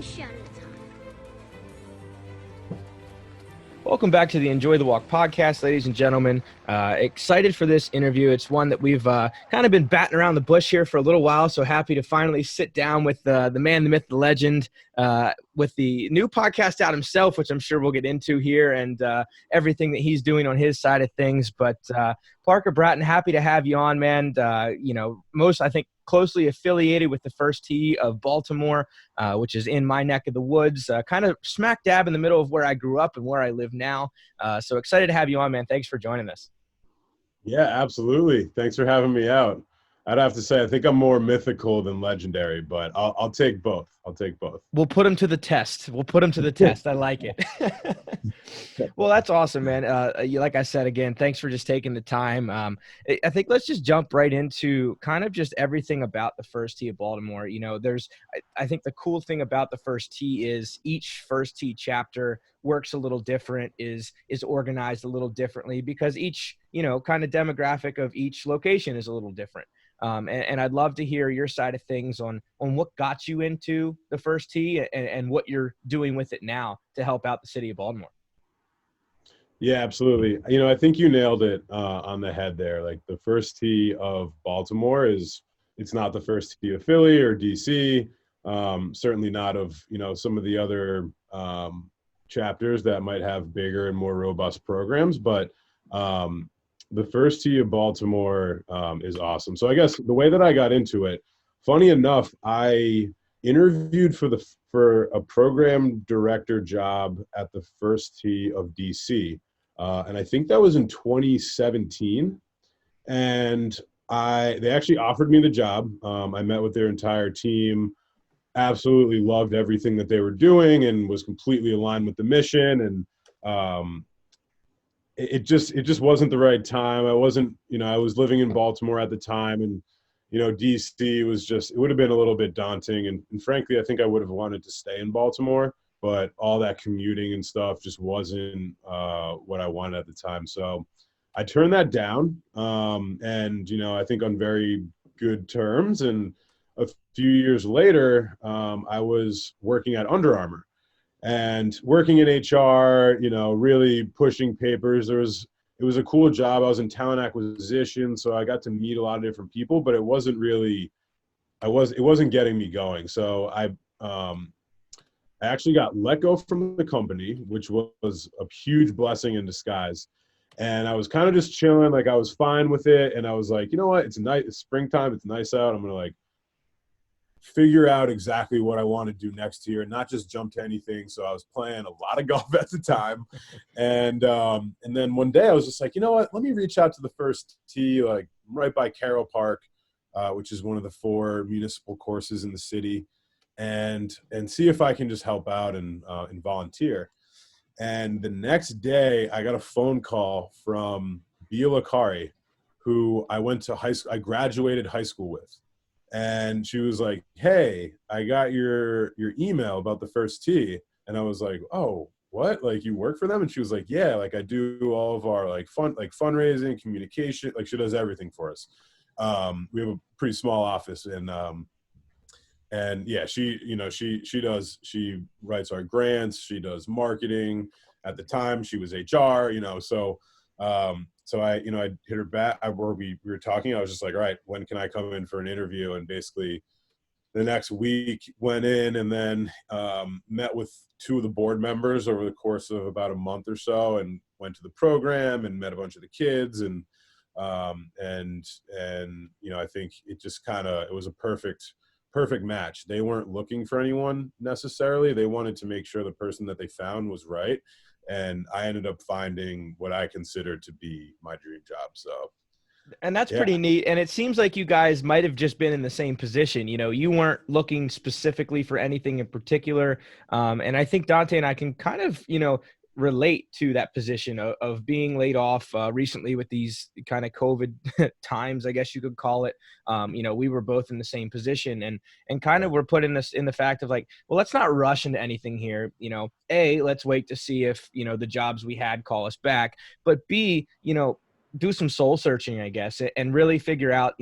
sunshine of the time. Welcome back to the Enjoy the Walk podcast, ladies and gentlemen. Excited for this interview. It's one that we've kind of been batting around the bush here for a little while, so happy to finally sit down with the man, the myth, the legend, with the new podcast out himself, which I'm sure we'll get into here, and everything that he's doing on his side of things. But Parker Bratton, happy to have you on, man. Most, I think, closely affiliated with the First Tee of Baltimore, which is in my neck of the woods, kind of smack dab in the middle of where I grew up and where I live now. So excited to have you on, man. Thanks for joining us. Yeah, absolutely. Thanks for having me out. I'd have to say, I think I'm more mythical than legendary, but I'll take both. I'll take both. We'll put him to the test. I like it. Well, that's awesome, man. Like I said, again, thanks for just taking the time. I think let's just jump right into kind of just everything about the First Tee of Baltimore. I think the cool thing about the First Tee is each First Tee chapter works a little different, is organized a little differently because each, kind of demographic of each location is a little different. And I'd love to hear your side of things on what got you into the First Tee and what you're doing with it now to help out the city of Baltimore. Yeah, absolutely. I think you nailed it on the head there. Like the First Tee of Baltimore it's not the First Tee of Philly or DC. Certainly not of, some of the other chapters that might have bigger and more robust programs, but the First Tee of Baltimore is awesome. So I guess the way that I got into it, funny enough, I interviewed for a program director job at the First Tee of DC. And I think that was in 2017. And they actually offered me the job. I met with their entire team, absolutely loved everything that they were doing and was completely aligned with the mission. And it just wasn't the right time. I wasn't, I was living in Baltimore at the time, and, DC was it would have been a little bit daunting. And frankly, I think I would have wanted to stay in Baltimore, but all that commuting and stuff just wasn't what I wanted at the time. So I turned that down. And, I think on very good terms. And a few years later, I was working at Under Armour. And working in HR, really pushing papers. It was a cool job. I was in talent acquisition, so I got to meet a lot of different people, but it wasn't really, it wasn't getting me going. So I actually got let go from the company, which was a huge blessing in disguise. And I was kind of just chilling, like I was fine with it. And I was like, you know what? It's springtime. It's nice out. I'm going to figure out exactly what I want to do next year and not just jump to anything. So I was playing a lot of golf at the time. And then one day I was just like, you know what, let me reach out to the First Tee, like right by Carroll Park, which is one of the 4 municipal courses in the city, and see if I can just help out and volunteer. And the next day I got a phone call from Bia Lakari, who I graduated high school with. And she was like, hey, I got your email about the First Tee. And I was like, oh, what? Like, you work for them? And she was like, yeah, like I do all of our fundraising, communication, like she does everything for us. We have a pretty small office, and yeah, she writes our grants, she does marketing. At the time she was HR, so I hit her back. We were talking. I was just like, all right, when can I come in for an interview? And basically the next week went in and then met with 2 of the board members over the course of about a month or so, and went to the program and met a bunch of the kids. And I think it just it was a perfect match. They weren't looking for anyone necessarily. They wanted to make sure the person that they found was right. And I ended up finding what I considered to be my dream job. So, and that's pretty neat. And it seems like you guys might have just been in the same position. You weren't looking specifically for anything in particular. And I think Dante and I can kind of, relate to that position of being laid off recently with these kind of COVID times, I guess you could call it. We were both in the same position, and kind of we're put in this in the fact of like, well, let's not rush into anything here. Let's wait to see if, the jobs we had call us back, but B, do some soul searching, I guess, and really figure out,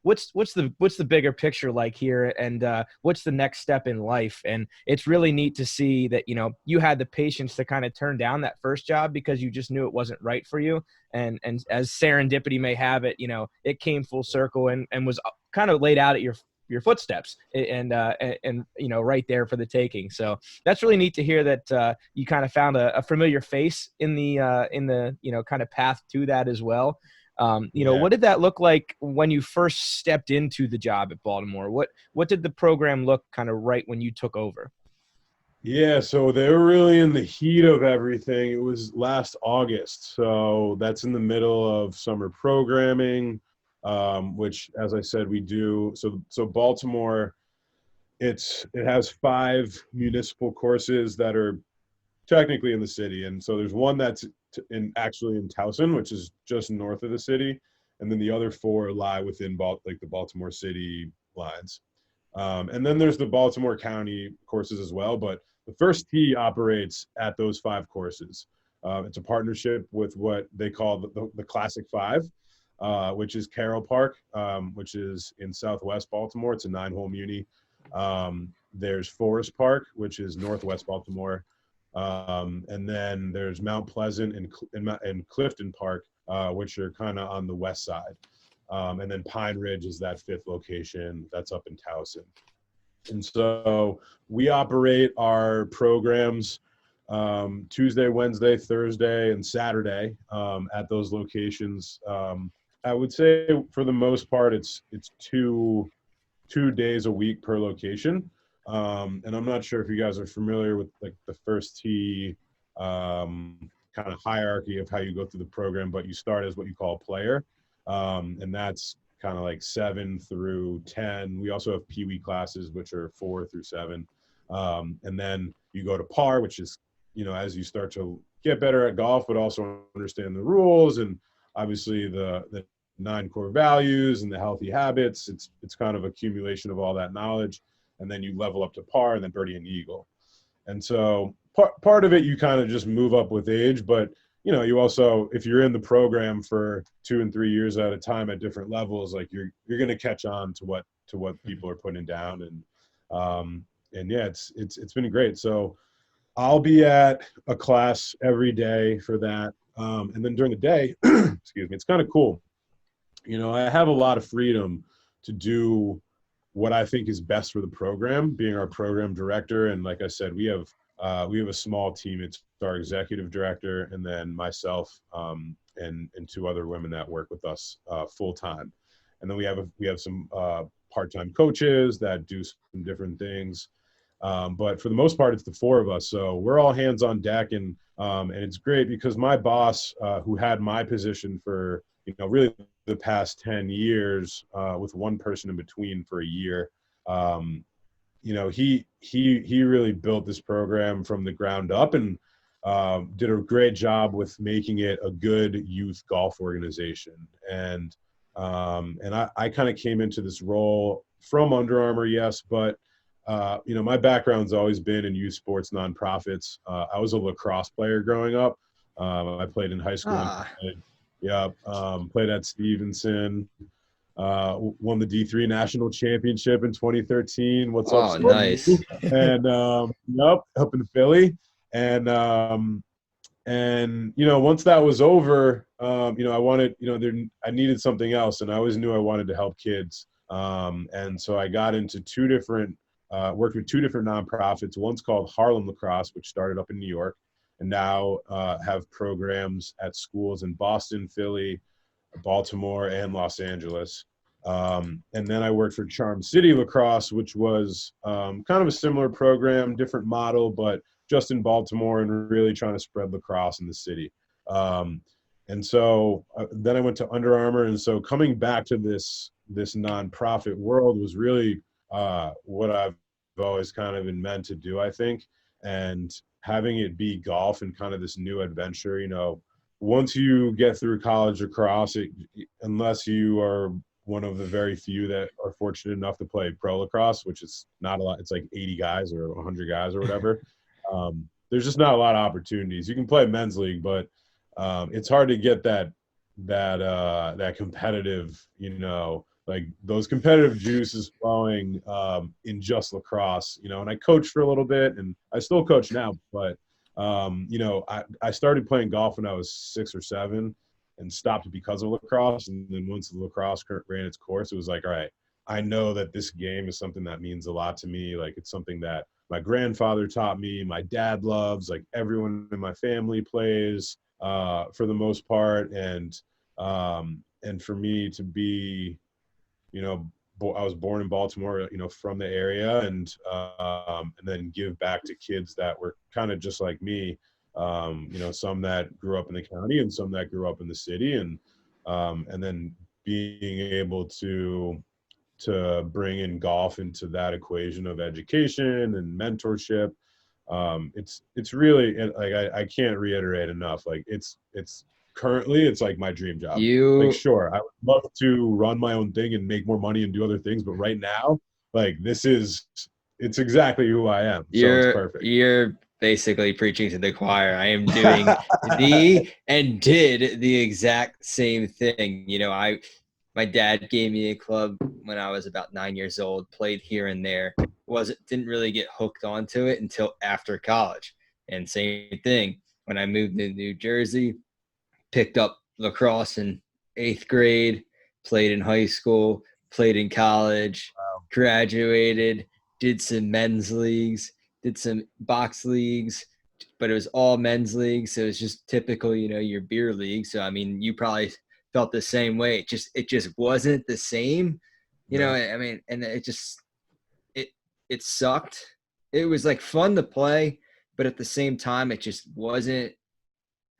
what's the bigger picture like here, and what's the next step in life. And it's really neat to see that, you had the patience to kind of turn down that first job because you just knew it wasn't right for you. And as serendipity may have it, it came full circle and was kind of laid out at your footsteps, and right there for the taking. So that's really neat to hear that you kind of found a familiar face in the kind of path to that as well. What did that look like when you first stepped into the job at Baltimore? What did the program look kind of right when you took over? Yeah, so they were really in the heat of everything. It was last August, so that's in the middle of summer programming, which, as I said, we do. So Baltimore, it has 5 municipal courses that are technically in the city, and so there's one that's actually in Towson, which is just north of the city, and then the other 4 lie within the Baltimore City lines. And then there's the Baltimore County courses as well, but the first tee operates at those 5 courses. It's a partnership with what they call the Classic 5, which is Carroll Park, which is in southwest Baltimore. It's a 9-hole muni. There's Forest Park, which is northwest Baltimore. And then there's Mount Pleasant and Clifton Park, which are kind of on the west side. And then Pine Ridge is that 5th location that's up in Towson. And so we operate our programs Tuesday, Wednesday, Thursday, and Saturday at those locations. I would say for the most part, it's 2 days a week per location. And I'm not sure if you guys are familiar with like the first tee kind of hierarchy of how you go through the program, but you start as what you call a player. And that's kind of like 7 through 10. We also have Pee Wee classes, which are 4 through 7. And then you go to par, which is, as you start to get better at golf, but also understand the rules and obviously the 9 core values and the healthy habits. It's kind of accumulation of all that knowledge. And then you level up to par and then birdie and eagle. And so part of it, you kind of just move up with age, but you also, if you're in the program for 2 and 3 years at a time at different levels, like you're going to catch on to what people are putting down. And yeah, it's been great. So I'll be at a class every day for that. And then during the day, excuse me, it's kind of cool. I have a lot of freedom to do what I think is best for the program, being our program director. And like I said, we have a small team. It's our executive director and then myself and 2 other women that work with us full time. And then we have some part-time coaches that do some different things. But for the most part, it's the 4 of us. So we're all hands on deck, and it's great because my boss, who had my position for really the past 10 years, with 1 person in between for a year, he really built this program from the ground up and did a great job with making it a good youth golf organization. And I kind of came into this role from Under Armour, yes, but my background's always been in youth sports nonprofits. I was a lacrosse player growing up. I played in high school. Played at Stevenson. Won the D3 national championship in 2013. What's up? Oh, nice. And up in Philly. And once that was over, I wanted, I needed something else, and I always knew I wanted to help kids. And so I got into worked with 2 different nonprofits. One's called Harlem Lacrosse, which started up in New York, and now have programs at schools in Boston, Philly, Baltimore, and Los Angeles. And then I worked for Charm City Lacrosse, which was kind of a similar program, different model, but just in Baltimore and really trying to spread lacrosse in the city. And so then I went to Under Armour. And so coming back to this nonprofit world was really what I've always kind of been meant to do, I think. And having it be golf and kind of this new adventure, once you get through college lacrosse, unless you are one of the very few that are fortunate enough to play pro lacrosse, which is not a lot. It's like 80 guys or 100 guys or whatever. There's just not a lot of opportunities. You can play men's league, but it's hard to get that that competitive, like those competitive juices flowing in just lacrosse, and I coached for a little bit and I still coach now, but I started playing golf when I was 6 or 7 and stopped because of lacrosse. And then once the lacrosse ran its course, it was like, all right, I know that this game is something that means a lot to me. Like it's something that my grandfather taught me, my dad loves, like everyone in my family plays for the most part. And for me to be, I was born in Baltimore, from the area, and then give back to kids that were kind of just like me, some that grew up in the county and some that grew up in the city, and then being able to bring in golf into that equation of education and mentorship. It's really, like I can't reiterate enough. Like it's currently it's like my dream job. Like You sure, I would love to run my own thing and make more money and do other things, but right now, like it's exactly who I am. So it's perfect. you're basically preaching to the choir. I am doing and did the exact same thing. My dad gave me a club when I was about 9 years old, played here and there. Didn't really get hooked onto it until after college. And same thing, when I moved to New Jersey, picked up lacrosse in 8th grade, played in high school, played in college, graduated, did some men's leagues, did some box leagues, but it was all men's leagues. So it was just typical, your beer league. So, I mean, you probably felt the same way. It just wasn't the same, I mean, and it, it sucked. It was like fun to play, but at the same time, it just wasn't.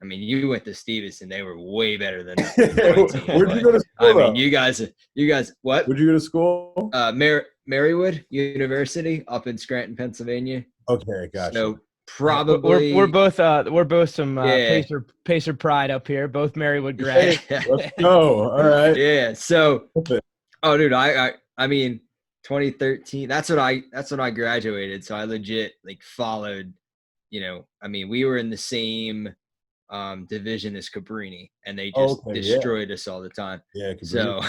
I mean, you went to Stevenson; they were way better than my team. Where'd you go to school? I mean, you guys, what? Where'd you go to school? Marywood University up in Scranton, Pennsylvania. Okay, gotcha. So probably we're both some Pacer pride up here. Both Marywood grads. Let's go. All right. Yeah. So, oh, dude, I mean, 2013. That's when I graduated. So I legit like followed. I mean, we were in the same division as Cabrini, and they just destroyed us all the time. Yeah. So,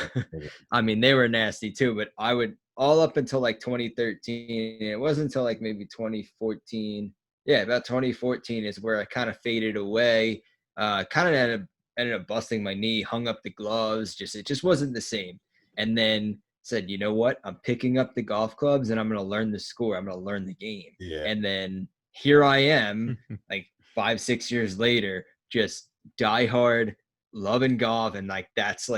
I mean, they were nasty too, but I would all up until like 2013. And it wasn't until like maybe 2014. Yeah, about 2014 is where I kind of faded away. Kind of ended up busting my knee, hung up the gloves. It just wasn't the same. And then said, you know what? I'm picking up the golf clubs and I'm going to learn the score. I'm going to learn the game. Yeah. And then here I am, like 5-6 years later, just die hard, loving golf, and like that's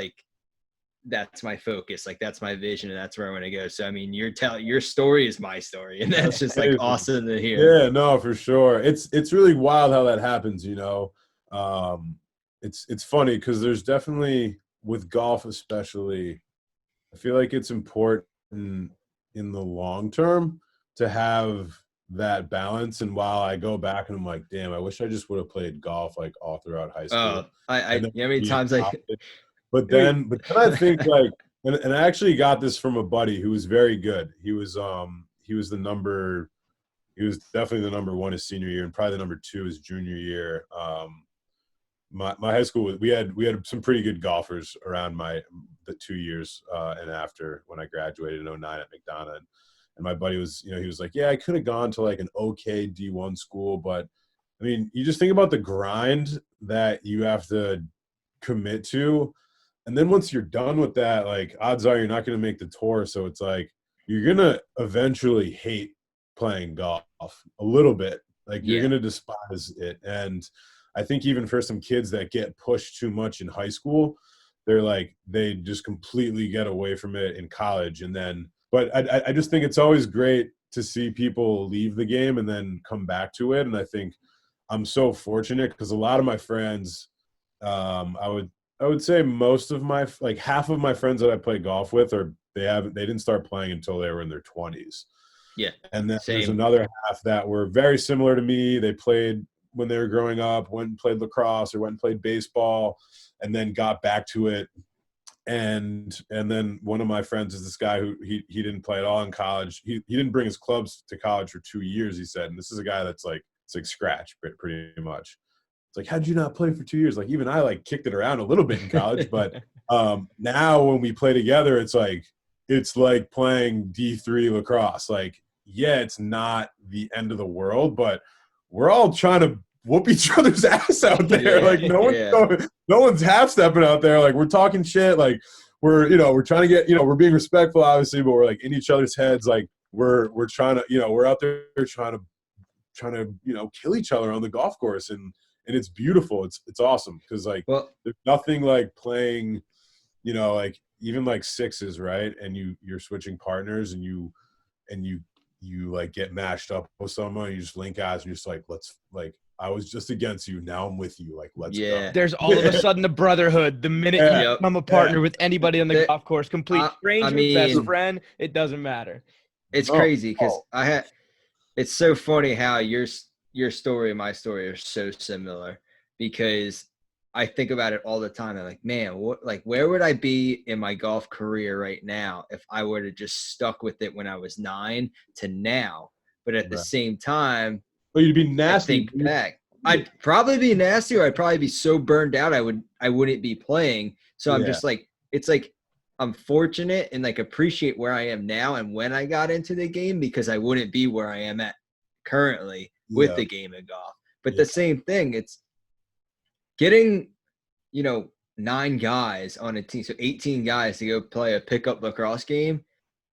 my focus, like that's my vision, and that's where I want to go. So I mean, your story is my story, and that's just like awesome to hear. Yeah, no, for sure. It's really wild how that happens. It's funny because there's definitely, with golf especially, I feel like it's important in the long term to have that balance. And while I go back and I'm like, damn, I wish I just would have played golf like all throughout high school. How many times but then I think like, and I actually got this from a buddy who was very good. He was definitely the number one his senior year and probably the number two his junior year. My high school, we had some pretty good golfers around the 2 years and after, when I graduated in 2009 at McDonough. And my buddy was, he was like, yeah, I could have gone to like an okay D1 school, but I mean, you just think about the grind that you have to commit to. And then once you're done with that, like odds are you're not going to make the tour. So it's like, you're going to eventually hate playing golf a little bit. Like you're going to despise it. And I think even for some kids that get pushed too much in high school, they just completely get away from it in college. And then, but I just think it's always great to see people leave the game and then come back to it. And I think I'm so fortunate because a lot of my friends, I would say most of half of my friends that I play golf with they didn't start playing until they were in their 20s. Yeah. And then there's another half that were very similar to me. They played when they were growing up, went and played lacrosse or went and played baseball, and then got back to it. And then one of my friends is this guy who he didn't play at all in college. He didn't bring his clubs to college for 2 years, he said. And this is a guy that's like, it's like scratch pretty much. like, how'd you not play for 2 years? Like, even I like kicked it around a little bit in college, but now when we play together, it's like playing D3 lacrosse. Like, yeah, it's not the end of the world, but we're all trying to whoop each other's ass out there. Like, no one's half stepping out there. Like, we're talking shit. Like, we're trying to get, we're being respectful, obviously, but we're like in each other's heads. Like, we're trying to, we're out there trying to kill each other on the golf course, and it's beautiful. It's awesome because like there's nothing like playing, like even like sixes, right? And you're switching partners, and you like get matched up with someone. You just link eyes, and you're just like, let's like. I was just against you. Now I'm with you. Like, let's go. There's all of a sudden a brotherhood the minute you become a partner with anybody on the golf course. Complete stranger, best friend. It doesn't matter. It's crazy because it's so funny how your story and my story are so similar, because I think about it all the time. I'm like, man, where would I be in my golf career right now if I were to just stuck with it when I was 9 to now? But at the same time, well, you'd be nasty. I think back, I'd probably be nasty, or I'd probably be so burned out I wouldn't be playing. So I'm just like, it's like I'm fortunate and like appreciate where I am now and when I got into the game, because I wouldn't be where I am at currently with the game of golf. But the same thing, it's getting 9 guys on a team, so 18 guys to go play a pickup lacrosse game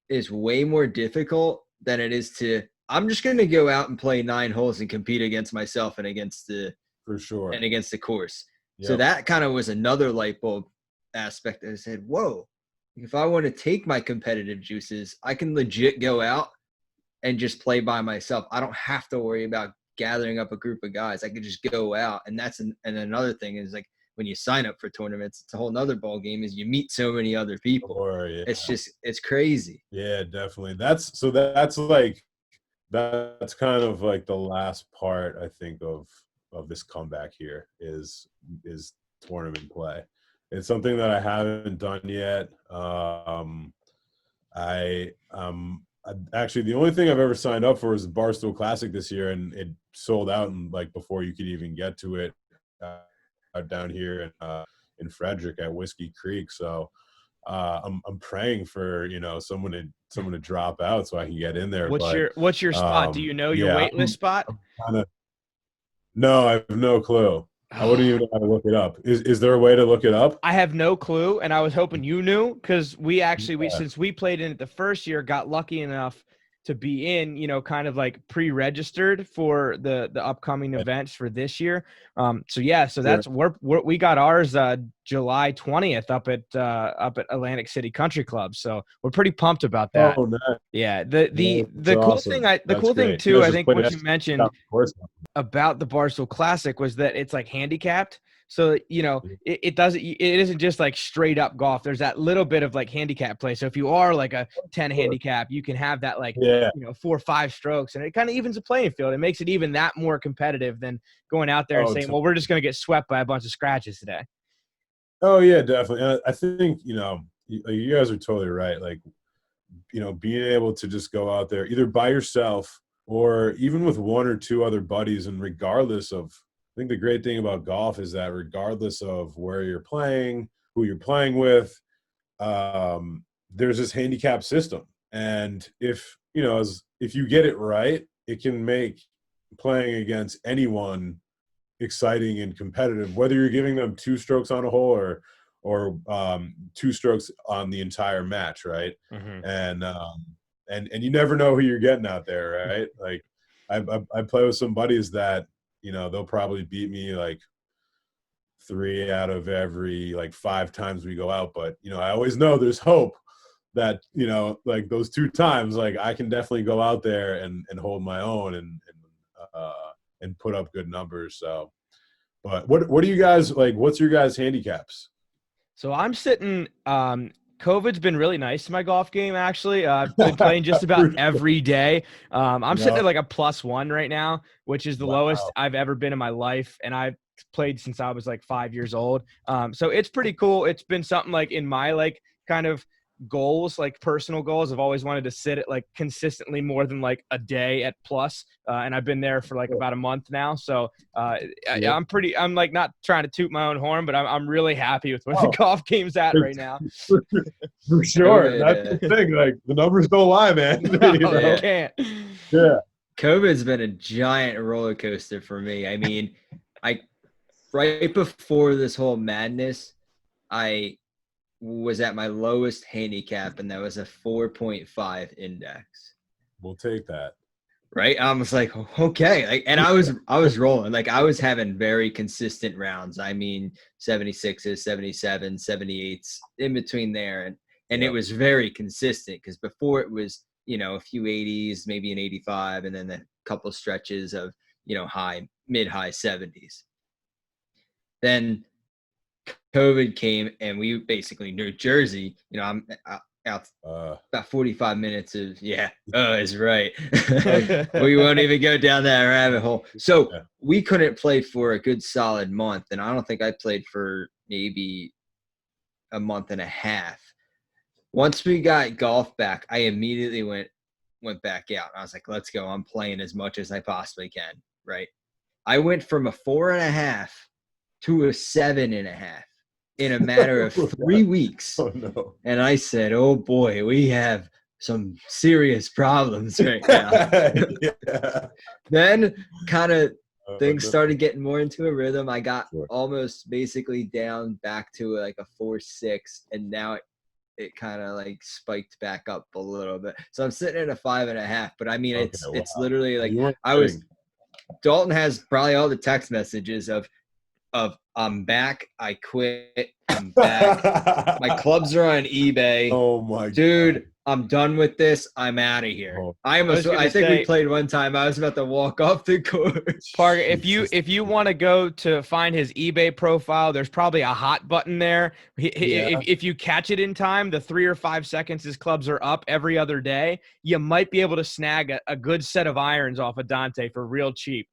is way more difficult than it is to, I'm just going to go out and play 9 holes and compete against myself and against the course. Yep. So that kind of was another light bulb aspect. I said, whoa, if I want to take my competitive juices, I can legit go out and just play by myself. I don't have to worry about gathering up a group of guys. I could just go out. And and another thing is, like, when you sign up for tournaments, it's a whole nother ball game, is you meet so many other people. It's crazy. Yeah, definitely. That's kind of like the last part, I think, of this comeback here is tournament play. It's something that I haven't done yet. Actually, the only thing I've ever signed up for is the Barstool Classic this year, and it sold out before you could even get to it down here in Frederick at Whiskey Creek. So I'm praying for someone to drop out so I can get in there. What's your spot? Do you know your waitlist spot? No, I have no clue. I wouldn't even know how to look it up. Is there a way to look it up? I have no clue, and I was hoping you knew, because we since we played in it the first year, got lucky enough to be in, kind of like pre-registered for the upcoming events for this year. So that's we got ours July 20th up at Atlantic City Country Club. So we're pretty pumped about that. Oh, nice. Yeah. The cool awesome. thing too, I think what you mentioned about the Barstool Classic was that it's like handicapped. So, it isn't just like straight up golf. There's that little bit of like handicap play. So if you are like a 10 handicap, you can have that 4 or 5 strokes, and it kind of evens the playing field. It makes it even that more competitive than going out there and saying, well, we're just going to get swept by a bunch of scratches today. Oh yeah, definitely. And I think, you guys are totally right. Like, being able to just go out there either by yourself or even with 1 or 2 other buddies, and regardless of, I think the great thing about golf is that regardless of where you're playing, who you're playing with, there's this handicap system. And if you get it right, it can make playing against anyone exciting and competitive, whether you're giving them 2 strokes on a hole or 2 strokes on the entire match, right? Mm-hmm. And you never know who you're getting out there, right? Like I play with some buddies that, they'll probably beat me like 3 out of every 5 times we go out. But, I always know there's hope that, like those 2 times, like I can definitely go out there and hold my own and put up good numbers. So, but what do you guys like? What's your guys' handicaps? So I'm sitting, COVID's been really nice to my golf game, actually. I've been playing just about every day. I'm sitting at like a +1 right now, which is the lowest I've ever been in my life. And I've played since I was like 5 years old. So it's pretty cool. It's been something like in my kind of goals, like personal goals. I've always wanted to sit at like consistently more than like a day at plus. And I've been there for like about a month now. So I'm like not trying to toot my own horn, but I'm really happy with where the golf game's at right now. For sure. That's the thing. Like the numbers don't lie, man. They can't. Yeah. COVID's been a giant roller coaster for me. I mean, right before this whole madness, I was at my lowest handicap, and that was a 4.5 index. We'll take that. Right? I was like, okay. Like, and I was rolling. Like, I was having very consistent rounds. I mean, 76s, 77s, 78s, in between there. And it was very consistent, because before it was, a few 80s, maybe an 85, and then a couple stretches of, mid-high 70s. Then COVID came, and we basically, New Jersey, I'm out about 45 minutes of, is right. We won't even go down that rabbit hole. So we couldn't play for a good solid month, and I don't think I played for maybe a month and a half. Once we got golf back, I immediately went back out. I was like, let's go. I'm playing as much as I possibly can, right? I went from a 4.5 to a 7.5 in a matter of 3 weeks. Oh, no. And I said, oh, boy, we have some serious problems right now. Then kind of things started getting more into a rhythm. I got almost basically down back to like a 4.6, and now it kind of like spiked back up a little bit. So I'm sitting at a 5.5, but I mean, it's literally like Dalton has probably all the text messages of I'm back, I quit, I'm back. My clubs are on eBay. Oh my dude, God. I'm done with this. I'm out of here. I think we played one time. I was about to walk off the court. Parker, if you want to go to find his eBay profile, there's probably a hot button there. If you catch it in time, the 3 or 5 seconds his clubs are up every other day, you might be able to snag a good set of irons off of Dante for real cheap.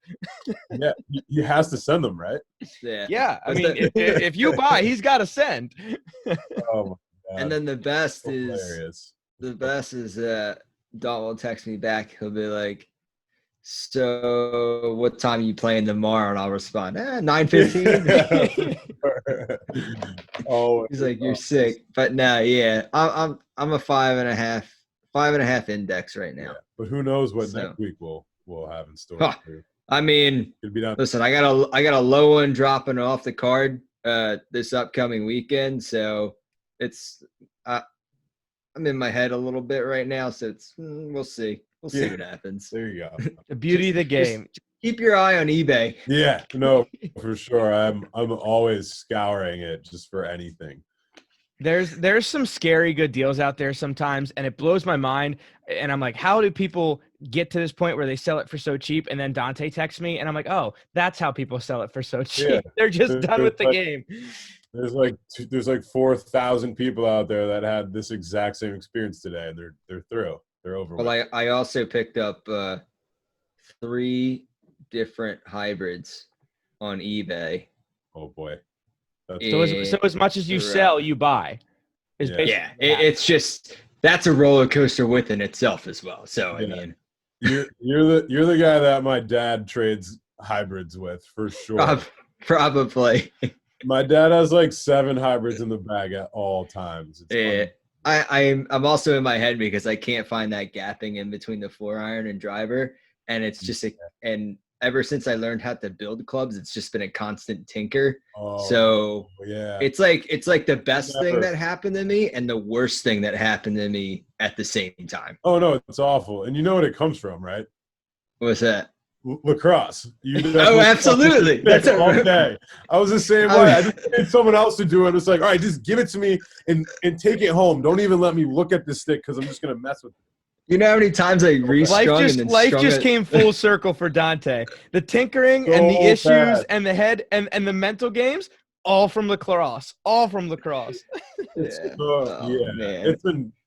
Yeah, he has to send them, right? Yeah. I mean, if you buy, he's got to send. Oh my God. And then the best Hilarious. is Dalton will text me back. He'll be like, so what time are you playing tomorrow? And I'll respond, 9:15. Oh, he's like, you're sick. But no, I'm a 5.5 index right now. Yeah. But who knows what next week we'll have in store. I mean, listen, I got a low one dropping off the card this upcoming weekend, so it's I'm in my head a little bit right now, so we'll see. We'll see what happens. There you go. The beauty of the game. Just keep your eye on eBay. Yeah, no, for sure. I'm always scouring it just for anything. There's some scary good deals out there sometimes, and it blows my mind. And I'm like, how do people get to this point where they sell it for so cheap? And then Dante texts me, and I'm like, oh, that's how people sell it for so cheap. Yeah. They're just done with the game. There's like 4,000 people out there that had this exact same experience today, and they're through. They're over. Well, I also picked up 3 different hybrids on eBay. Oh boy. So as much as you sell, you buy. It's just that's a roller coaster within itself as well. So I mean, you're the guy that my dad trades hybrids with for sure. Probably. My dad has like 7 hybrids in the bag at all times. It's I'm also in my head because I can't find that gapping in between the 4-iron and driver, and it's just and ever since I learned how to build clubs, it's just been a constant tinker. So it's like the best thing that happened to me and the worst thing that happened to me at the same time. Oh no, it's awful. And you know what it comes from, right? What's that? Lacrosse. Absolutely. That's okay. I was the same way. I just need someone else to do it. It's like, all right, just give it to me and take it home. Don't even let me look at the stick because I'm just gonna mess with it. You know how many times I restrung life just came full circle for Dante. The tinkering and the issues and the head and the mental games, all from lacrosse. All from lacrosse. Man.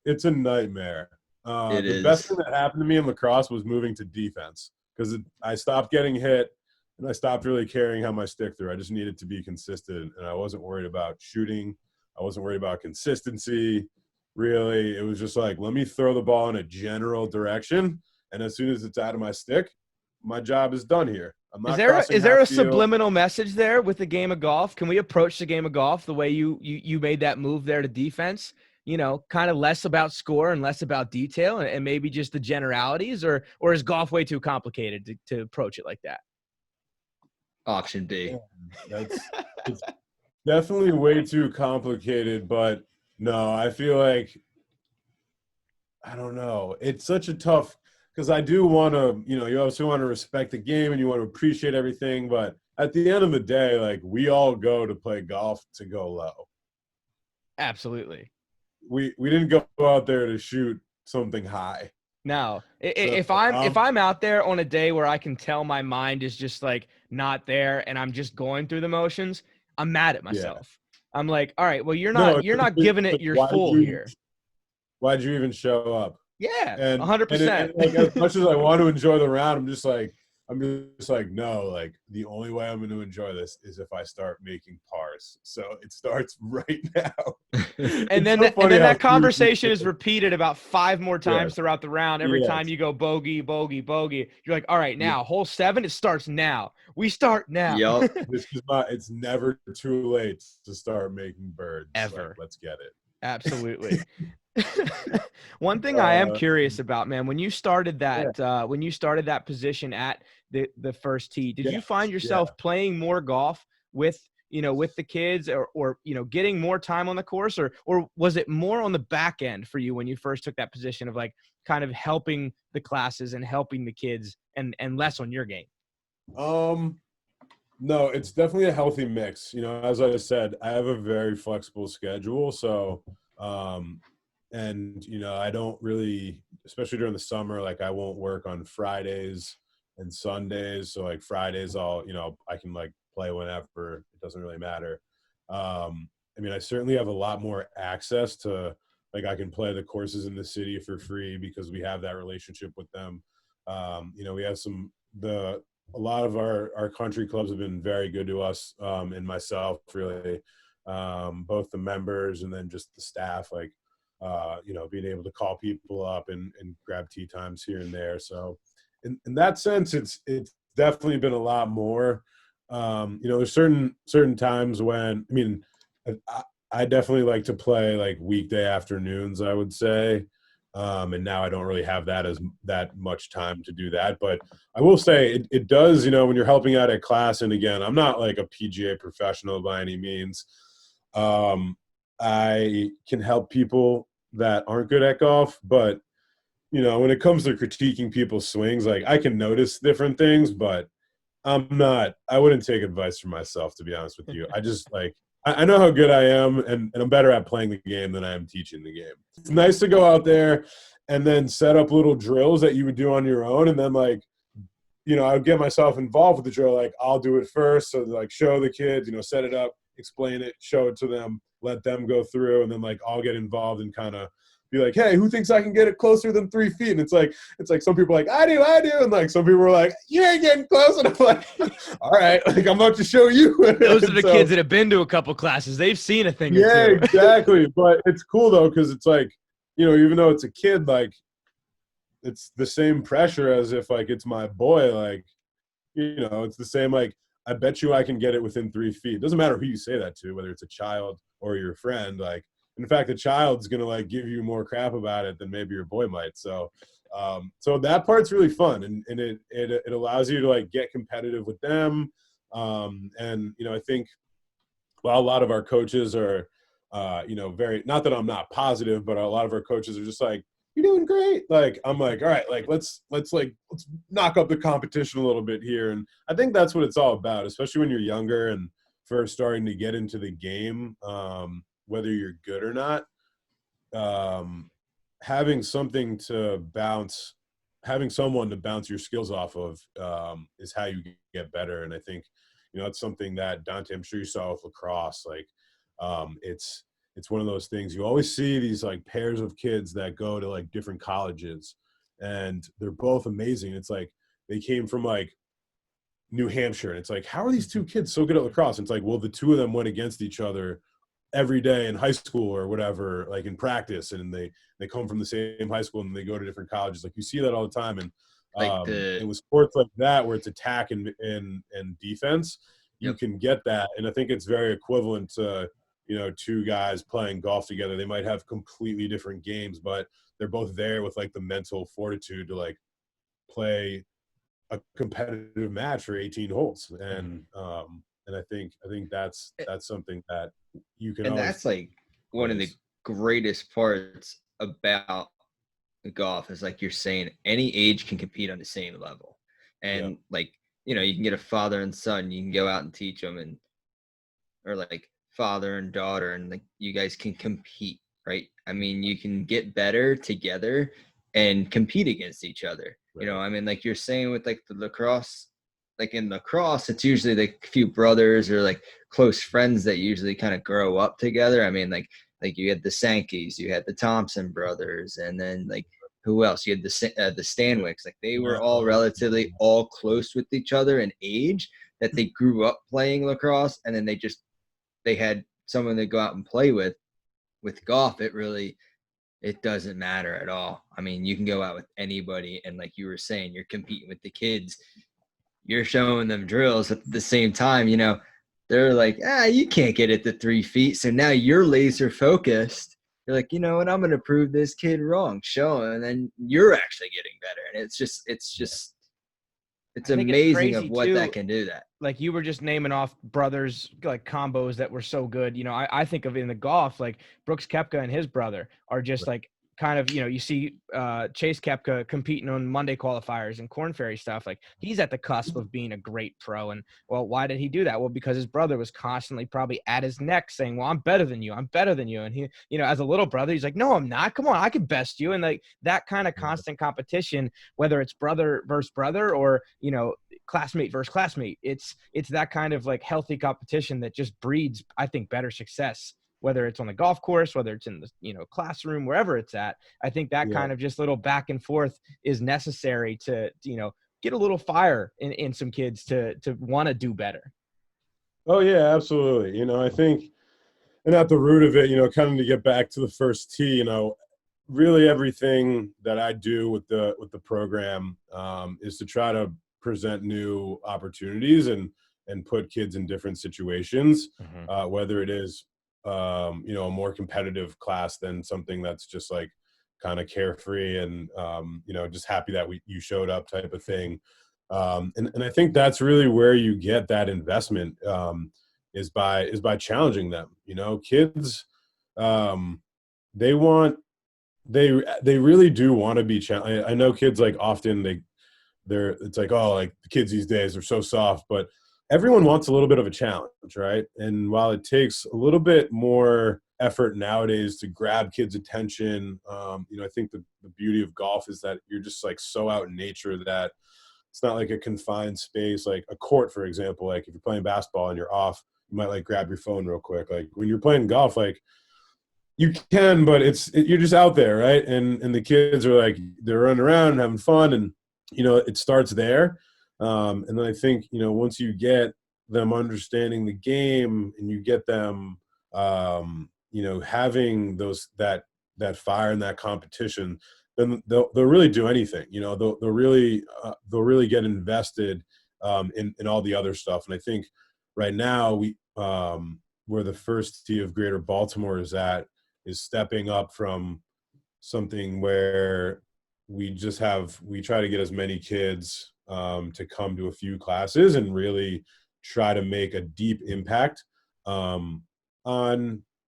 It's a nightmare. The best thing that happened to me in lacrosse was moving to defense because I stopped getting hit and I stopped really caring how my stick threw. I just needed to be consistent, and I wasn't worried about shooting. I wasn't worried about consistency. really. It was just like, let me throw the ball in a general direction, and as soon as it's out of my stick, my job is done here. I'm not crossing Is there a half field. subliminal message there with the game of golf? Can we approach the game of golf the way you made that move there to defense? You know, kind of less about score and less about detail, and maybe just the generalities, or is golf way too complicated to approach it like that? Option B. It's definitely way too complicated, but no, I feel like, I don't know. It's such a tough, because I do want to, you also want to respect the game and you want to appreciate everything. But at the end of the day, like, we all go to play golf to go low. Absolutely. We didn't go out there to shoot something high. No, if I'm out there on a day where I can tell my mind is just like not there and I'm just going through the motions, I'm mad at myself. Yeah. I'm like, all right, well, you're not giving it your full here. Why'd you even show up? Yeah, and 100%. Like, as much as I want to enjoy the round, I'm just like, no, like, the only way I'm going to enjoy this is if I start making pars. So it starts right now. and then that conversation is repeated about 5 more times throughout the round. Every time you go bogey, bogey, bogey, you're like, all right, now hole 7, it starts now. We start now. Yep. It's never too late to start making birds. Ever. Like, let's get it. Absolutely. One thing I am curious about, man, when you started that position at the first tee, did you find yourself playing more golf with the kids or getting more time on the course, or was it more on the back end for you when you first took that position of like kind of helping the classes and helping the kids and less on your game? No, it's definitely a healthy mix. As I said, I have a very flexible schedule. So, and, I don't really, especially during the summer, like, I won't work on Fridays and Sundays. So, like, Fridays, I can, like, play whenever. It doesn't really matter. I mean, I certainly have a lot more access to, like, I can play the courses in the city for free because we have that relationship with them. We have a lot of our country clubs have been very good to us, and myself, really, both the members and then just the staff, like, being able to call people up and grab tee times here and there. So in that sense, it's definitely been a lot more. There's certain times when, I mean, I definitely like to play like weekday afternoons, I would say. And now I don't really have that much time to do that. But I will say it does, when you're helping out at class, and again, I'm not like a PGA professional by any means. I can help people that aren't good at golf, but when it comes to critiquing people's swings, like, I can notice different things, but I wouldn't take advice from myself, to be honest with you. I just, like, I know how good I am, and I'm better at playing the game than I am teaching the game. It's nice to go out there and then set up little drills that you would do on your own, and then, like, I would get myself involved with the drill. Like, I'll do it first, so, like, show the kids, set it up, explain it, show it to them, let them go through, and then, like, I'll get involved and kind of be like, hey, who thinks I can get it closer than 3 feet? And it's like some people are like, I do, and, like, some people are like, you ain't getting close. And I'm like, all right, like, I'm about to show you. Those are the kids that have been to a couple classes. They've seen a thing or two. Yeah, exactly. But it's cool though, because it's like, even though it's a kid, like, it's the same pressure as if, like, it's my boy. Like, it's the same, like, I bet you I can get it within 3 feet. It doesn't matter who you say that to, whether it's a child or your friend. Like, in fact, the child's going to, like, give you more crap about it than maybe your boy might. So, so that part's really fun, and it allows you to, like, get competitive with them. And, I think, well, a lot of our coaches are, very, not that I'm not positive, but a lot of our coaches are just like, you're doing great. Like, I'm like, all right, like, let's knock up the competition a little bit here. And I think that's what it's all about, especially when you're younger and first starting to get into the game, whether you're good or not. Having someone to bounce your skills off of is how you get better. And I think, it's something that, Dante, I'm sure you saw with lacrosse. Like, it's one of those things. You always see these, like, pairs of kids that go to, like, different colleges, and they're both amazing. It's like they came from, like, New Hampshire, and it's like, how are these two kids so good at lacrosse? And it's like, well, the two of them went against each other every day in high school or whatever, like in practice, and they come from the same high school and they go to different colleges. Like you see that all the time. And Like it was sports like that where it's attack and defense. You yep. can get that, and I think it's very equivalent to, you know, two guys playing golf together. They might have completely different games, but they're both there with like the mental fortitude to like play a competitive match for 18 holes. And I think that's something that you can And always that's like one of the greatest parts about golf is, like you're saying, any age can compete on the same level. And like, you know, you can get a father and son, you can go out and teach them, and or like father and daughter, and like you guys can compete, right? I mean, you can get better together and compete against each other. You know, I mean, like you're saying with like the lacrosse, like in lacrosse, it's usually like a few brothers or like close friends that usually kind of grow up together. I mean, like you had the Sankeys, you had the Thompson brothers, and then like who else? You had the Stanwicks. Like they were all relatively all close with each other in age, that they grew up playing lacrosse, and then they had someone to go out and play with. With golf, it doesn't matter at all. I mean, you can go out with anybody, and like you were saying, you're competing with the kids. You're showing them drills at the same time, you know, they're like, you can't get it to 3 feet. So now you're laser focused. You're like, you know what, I'm going to prove this kid wrong. Show him. And then you're actually getting better. And it's amazing of what that can do. That, like you were just naming off brothers, like combos that were so good. You know, I think of in the golf, like Brooks Koepka and his brother are just like kind of, you know, you see Chase Koepka competing on Monday qualifiers and Korn Ferry stuff. Like he's at the cusp of being a great pro. And well, why did he do that? Well, because his brother was constantly probably at his neck saying, well, I'm better than you. I'm better than you. And he, you know, as a little brother, he's like, no, I'm not. Come on, I can best you. And like that kind of constant competition, whether it's brother versus brother or, you know, classmate versus classmate, it's that kind of like healthy competition that just breeds, I think, better success, whether it's on the golf course, whether it's in the, you know, classroom, wherever it's at. I think that kind of just little back and forth is necessary to, you know, get a little fire in some kids to want to do better. Oh yeah, absolutely. You know, I think, and at the root of it, you know, kind of to get back to the first tee, you know, really everything that I do with the program is to try to present new opportunities and put kids in different situations, whether it is you know, a more competitive class than something that's just like kind of carefree and you know, just happy that you showed up type of thing. And I think that's really where you get that investment, is by challenging them. You know, kids, they really do want to be challenged. I know kids, like often it's like, oh, like the kids these days are so soft, but everyone wants a little bit of a challenge, right? And while it takes a little bit more effort nowadays to grab kids' attention, you know, I think the beauty of golf is that you're just like so out in nature that it's not like a confined space, like a court, for example. Like if you're playing basketball and you're off, you might like grab your phone real quick. Like when you're playing golf, like you can, but you're just out there, right? And the kids are like, they're running around and having fun, and you know, it starts there. And then I think, you know, once you get them understanding the game and you get them, you know, having that fire and that competition, then they'll really do anything. You know, they'll really get invested in all the other stuff. And I think right now where the first tee of Greater Baltimore is at is stepping up from something where we try to get as many kids to come to a few classes and really try to make a deep impact on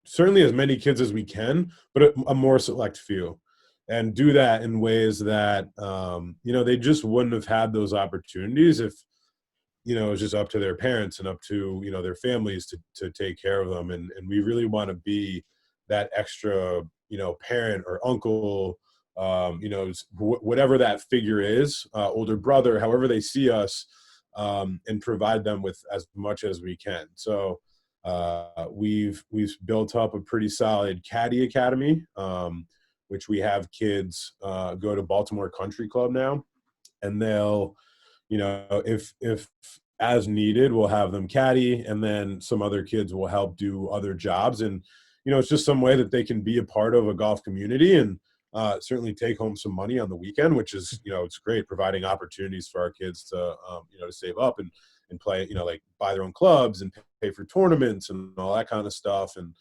certainly as many kids as we can, but a more select few, and do that in ways that you know, they just wouldn't have had those opportunities if, you know, it was just up to their parents and up to, you know, their families to take care of them. And we really want to be that extra, you know, parent or uncle, you know, whatever that figure is, older brother, however they see us, and provide them with as much as we can. So we've built up a pretty solid Caddy Academy, which we have kids go to Baltimore Country Club now, and they'll, you know, if as needed, we'll have them caddy, and then some other kids will help do other jobs. And, it's just some way that they can be a part of a golf community and certainly take home some money on the weekend, which is, it's great, providing opportunities for our kids to, to save up and play, like buy their own clubs and pay for tournaments and all that kind of stuff. And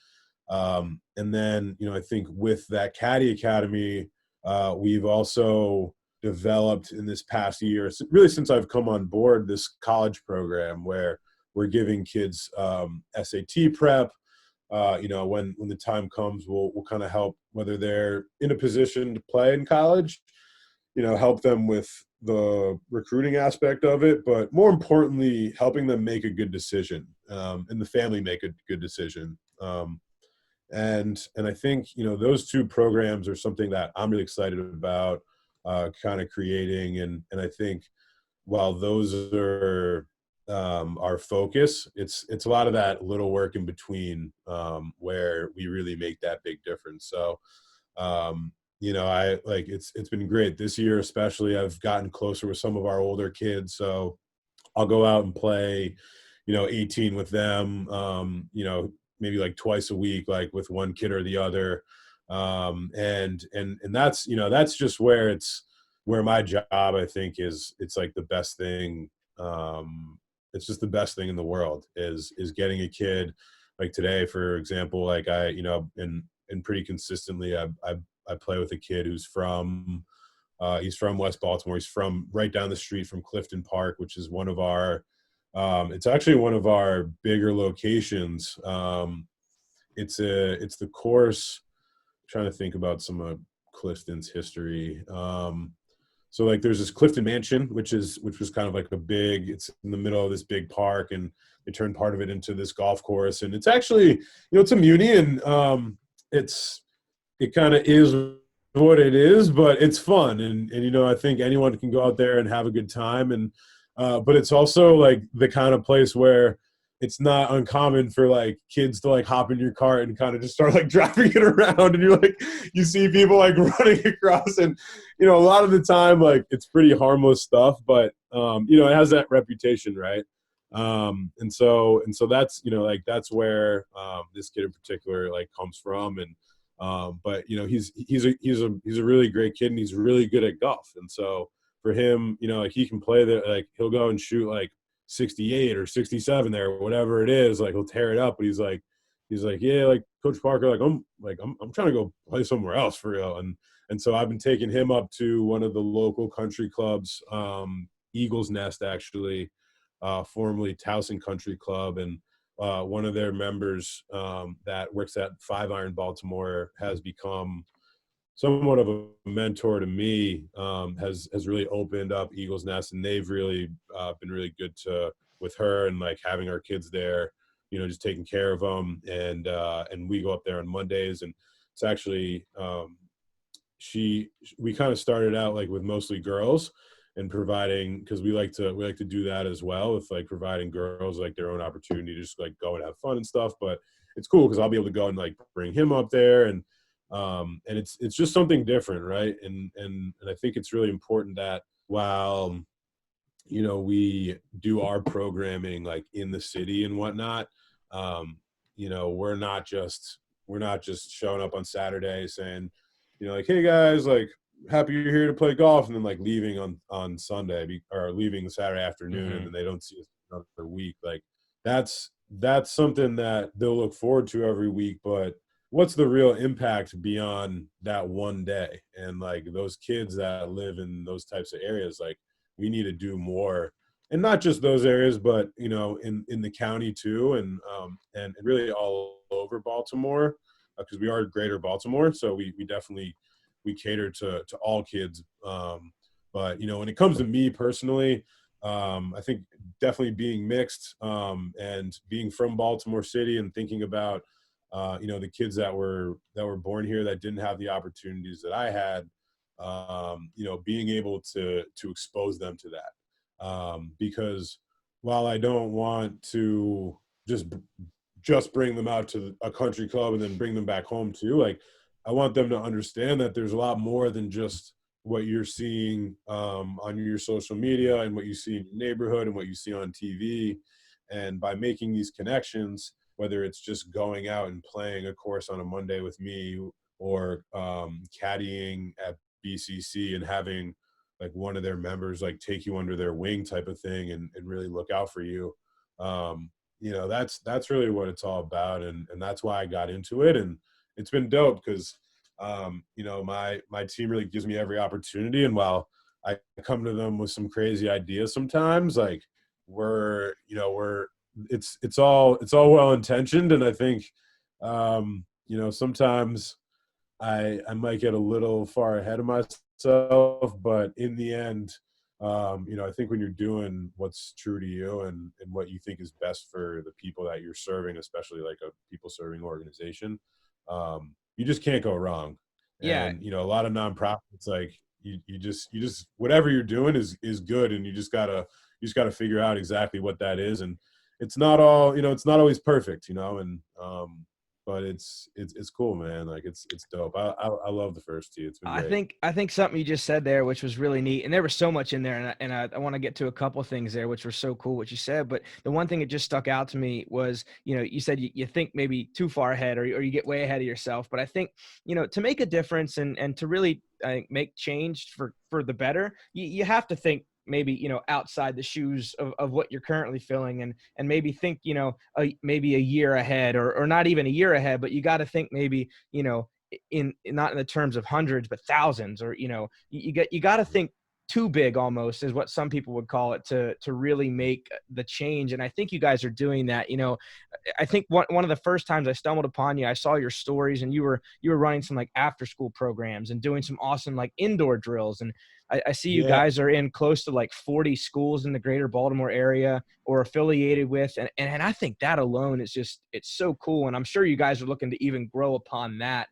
then, I think with that Caddy Academy, we've also developed in this past year, really since I've come on board, this college program where we're giving kids SAT prep. When the time comes, we'll kind of help, whether they're in a position to play in college, help them with the recruiting aspect of it, but more importantly, helping them make a good decision, and the family make a good decision. And I think, those two programs are something that I'm really excited about kind of creating. And I think while those are our focus, it's a lot of that little work in between where we really make that big difference. So, it's been great this year, especially. I've gotten closer with some of our older kids. So I'll go out and play, 18 with them, maybe like twice a week, like with one kid or the other. And that's, that's just where my job, I think, it's like the best thing. It's just the best thing in the world is getting a kid like today, for example, like and pretty consistently, I play with a kid who's he's from West Baltimore. He's from right down the street from Clifton Park, which is one of our, it's actually one of our bigger locations. It's the course. I'm trying to think about some of Clifton's history. So like there's this Clifton Mansion, which was kind of like it's in the middle of this big park, and they turned part of it into this golf course. And it's actually, it's a muni, and it kind of is what it is, but it's fun. And I think anyone can go out there and have a good time. And, but it's also like the kind of place where it's not uncommon for like kids to like hop in your cart and kind of just start like driving it around, and you see people like running across, and a lot of the time like it's pretty harmless stuff, but it has that reputation, right? And so that's like that's where this kid in particular like comes from. And but he's a really great kid, and he's really good at golf. And so for him, like he can play like he'll go and shoot like 68 or 67 there, whatever it is, like he'll tear it up. But he's like, yeah, like Coach Parker, I'm trying to go play somewhere else for real. And so I've been taking him up to one of the local country clubs, Eagles Nest, actually, formerly Towson Country Club. And one of their members that works at 5 Iron Baltimore has become somewhat of a mentor to me, has really opened up Eagles Nest, and they've really been really good with her, and like having our kids there, just taking care of them. And we go up there on Mondays, and it's actually we kind of started out like with mostly girls, and providing, because we like to do that as well, with like providing girls like their own opportunity to just like go and have fun and stuff. But it's cool because I'll be able to go and like bring him up there, and it's just something different, right? And I think it's really important that while we do our programming like in the city and whatnot, we're not just showing up on Saturday saying, like, hey guys, like happy you're here to play golf, and then like leaving on Sunday, or leaving Saturday afternoon, and then they don't see us another week. Like that's something that they'll look forward to every week, but what's the real impact beyond that one day? And like those kids that live in those types of areas, like we need to do more, and not just those areas, but in the county too, and really all over Baltimore, because we are greater Baltimore, so we definitely cater to all kids. But when it comes to me personally, I think definitely being mixed, and being from Baltimore City, and thinking about the kids that were born here that didn't have the opportunities that I had, being able to expose them to that, because while I don't want to just bring them out to a country club and then bring them back home too, like I want them to understand that there's a lot more than just what you're seeing on your social media and what you see in your neighborhood and what you see on TV. And by making these connections, whether it's just going out and playing a course on a Monday with me, or caddying at BCC and having like one of their members like take you under their wing type of thing, and really look out for you. You know, that's really what it's all about. And that's why I got into it. And it's been dope because, you know, my team really gives me every opportunity. And while I come to them with some crazy ideas sometimes, like it's all well intentioned. And I think, you know, sometimes I might get a little far ahead of myself, but in the end, you know, I think when you're doing what's true to you and what you think is best for the people that you're serving, especially like a people serving organization, you just can't go wrong. Yeah. And, you know, a lot of nonprofits, like you just whatever you're doing is good. And you just gotta figure out exactly what that is. And it's not all, you know, it's not always perfect, you know, and, but it's cool, man. Like it's dope. I love the first tee. It's been great. I think something you just said there, which was really neat, and there was so much in there, and I want to get to a couple of things there, which were so cool what you said. But the one thing that just stuck out to me was, you know, you said you think maybe too far ahead, or you get way ahead of yourself. But I think, you know, to make a difference and to really make change for the better, you have to think maybe, you know, outside the shoes of what you're currently feeling, and maybe think, you know, maybe a year ahead, or not even a year ahead, but you got to think maybe, you know, in not in the terms of hundreds, but thousands, or, you know, you got to think too big, almost, is what some people would call it, to really make the change. And I think you guys are doing that. You know, I think one of the first times I stumbled upon you, I saw your stories, and you were running some like after school programs and doing some awesome like indoor drills. And I see you guys are in close to like 40 schools in the greater Baltimore area or affiliated with. And I think that alone is just, it's so cool. And I'm sure you guys are looking to even grow upon that.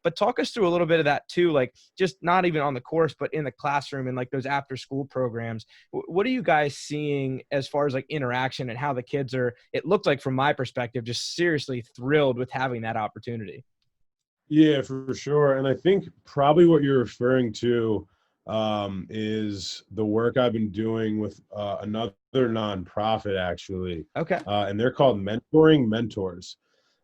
But talk us through a little bit of that too, like just not even on the course, but in the classroom and like those after school programs. What are you guys seeing as far as like interaction and how the kids are, it looked like from my perspective, just seriously thrilled with having that opportunity? Yeah, for sure. And I think probably what you're referring to is the work I've been doing with another nonprofit, actually. Okay. And they're called Mentoring Mentors.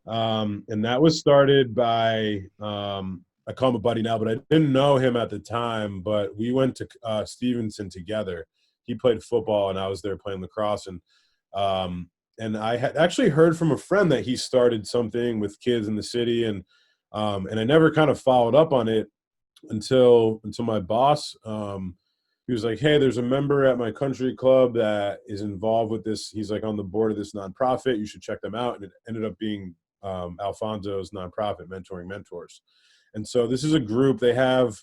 And that was started by, I call him a buddy now, but I didn't know him at the time, but we went to Stevenson together. He played football and I was there playing lacrosse. And I had actually heard from a friend that he started something with kids in the city, and I never kind of followed up on it until my boss, he was like, hey, there's a member at my country club that is involved with this. He's like on the board of this nonprofit. You should check them out. And it ended up being Alfonso's nonprofit, Mentoring Mentors. And so this is a group. They have,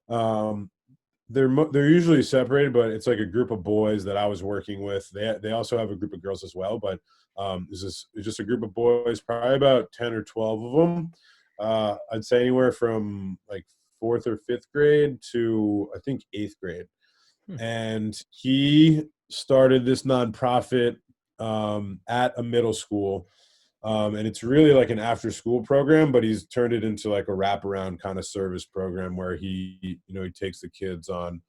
they're usually separated, but it's like a group of boys that I was working with. They also have a group of girls as well, but it's just a group of boys, probably about 10 or 12 of them. I'd say anywhere from like 4th or 5th grade to I think 8th grade. And he started this nonprofit at a middle school. And it's really like an after school program, but he's turned it into like a wraparound kind of service program where he takes the kids on,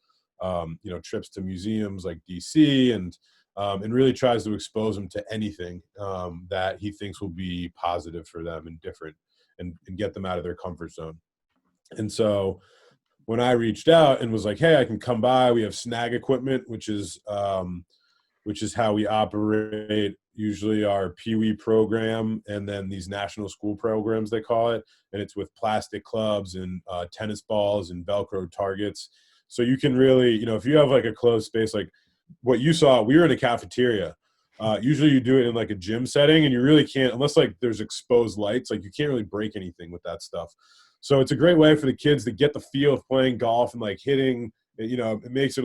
trips to museums like DC and really tries to expose them to anything that he thinks will be positive for them and different and get them out of their comfort zone. And so when I reached out and was like, hey, I can come by, we have snag equipment, which is how we operate usually our Pee-wee program and then these national school programs, they call it. And it's with plastic clubs and tennis balls and Velcro targets. So you can really, if you have like a closed space, like what you saw, we were in a cafeteria. Usually you do it in like a gym setting and you really can't, unless like there's exposed lights, like you can't really break anything with that stuff. So it's a great way for the kids to get the feel of playing golf and like hitting, it makes it,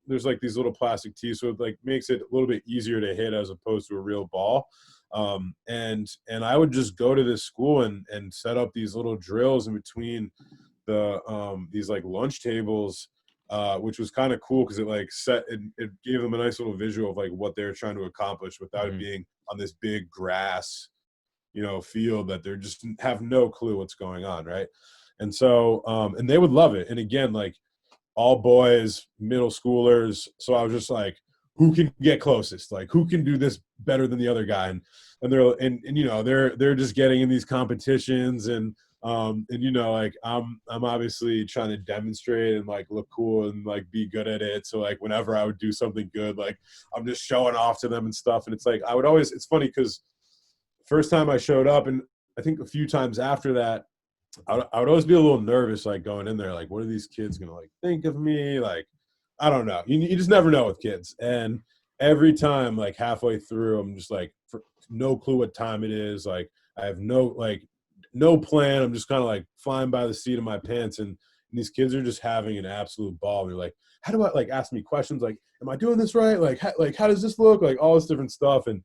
there's like these little plastic tees. So it like makes it a little bit easier to hit as opposed to a real ball. And I would just go to this school and set up these little drills in between these like lunch tables, which was kind of cool because it gave them a nice little visual of like what they're trying to accomplish without it being on this big grass, field that they're just have no clue what's going on. Right. And so, and they would love it. And again, like all boys, middle schoolers. So I was just like, who can get closest? Like, who can do this better than the other guy? And they're and you know, they're just getting in these competitions, and you know, like I'm obviously trying to demonstrate and like look cool and like be good at it. So like whenever I would do something good, like I'm just showing off to them and stuff. And it's like it's funny because first time I showed up, and I think a few times after that, I would always be a little nervous, like going in there, like, what are these kids gonna like think of me? Like, I don't know. You just never know with kids. And every time, like halfway through, I'm just like, no clue what time it is. Like, I have no plan. I'm just kind of like flying by the seat of my pants, and these kids are just having an absolute ball. And they're like, how do I like ask me questions? Like, am I doing this right? Like, how does this look? Like all this different stuff. And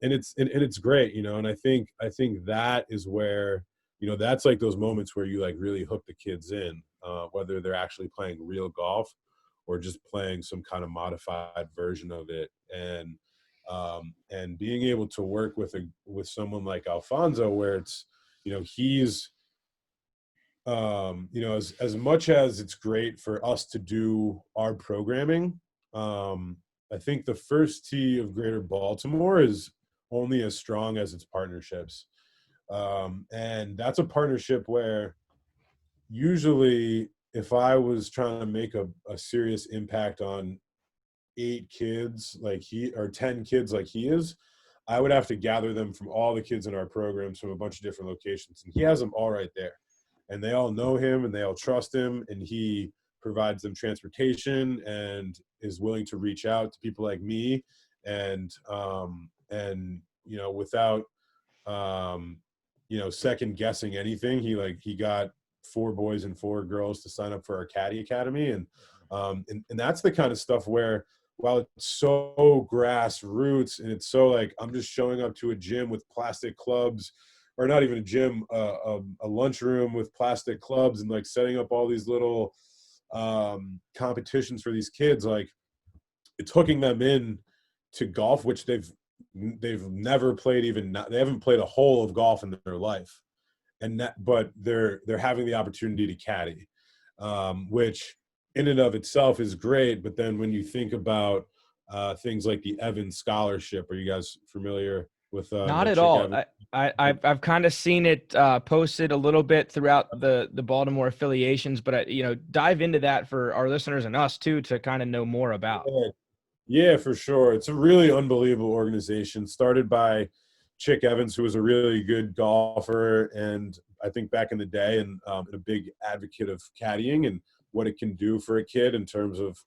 it's great, you know. And I think that is where, you know, that's like those moments where you like really hook the kids in, whether they're actually playing real golf or just playing some kind of modified version of it. And being able to work with someone like Alfonso, where it's, you know, he's, you know, as much as it's great for us to do our programming, I think the first tee of Greater Baltimore is only as strong as its partnerships. And that's a partnership where usually if I was trying to make a serious impact on 8 kids like or 10 kids like he is, I would have to gather them from all the kids in our programs from a bunch of different locations. And he has them all right there. And they all know him and they all trust him. And he provides them transportation and is willing to reach out to people like me. And you know, without, you know, second guessing anything, he got 4 boys and 4 girls to sign up for our Caddy Academy. And that's the kind of stuff where, while it's so grassroots and it's so like, I'm just showing up to a gym with plastic clubs, or not even a gym, a lunchroom with plastic clubs, and like setting up all these little competitions for these kids, like it's hooking them in to golf, which they've never played, they haven't played a hole of golf in their life. But they're having the opportunity to caddy, which in and of itself is great. But then when you think about things like the Evans Scholarship, are you guys familiar with Not at all. I've kind of seen it posted a little bit throughout the Baltimore affiliations, but you know, dive into that for our listeners and us too to kind of know more about. Yeah, for sure. It's a really unbelievable organization, started by Chick Evans, who was a really good golfer, and I think back in the day, and a big advocate of caddying and what it can do for a kid in terms of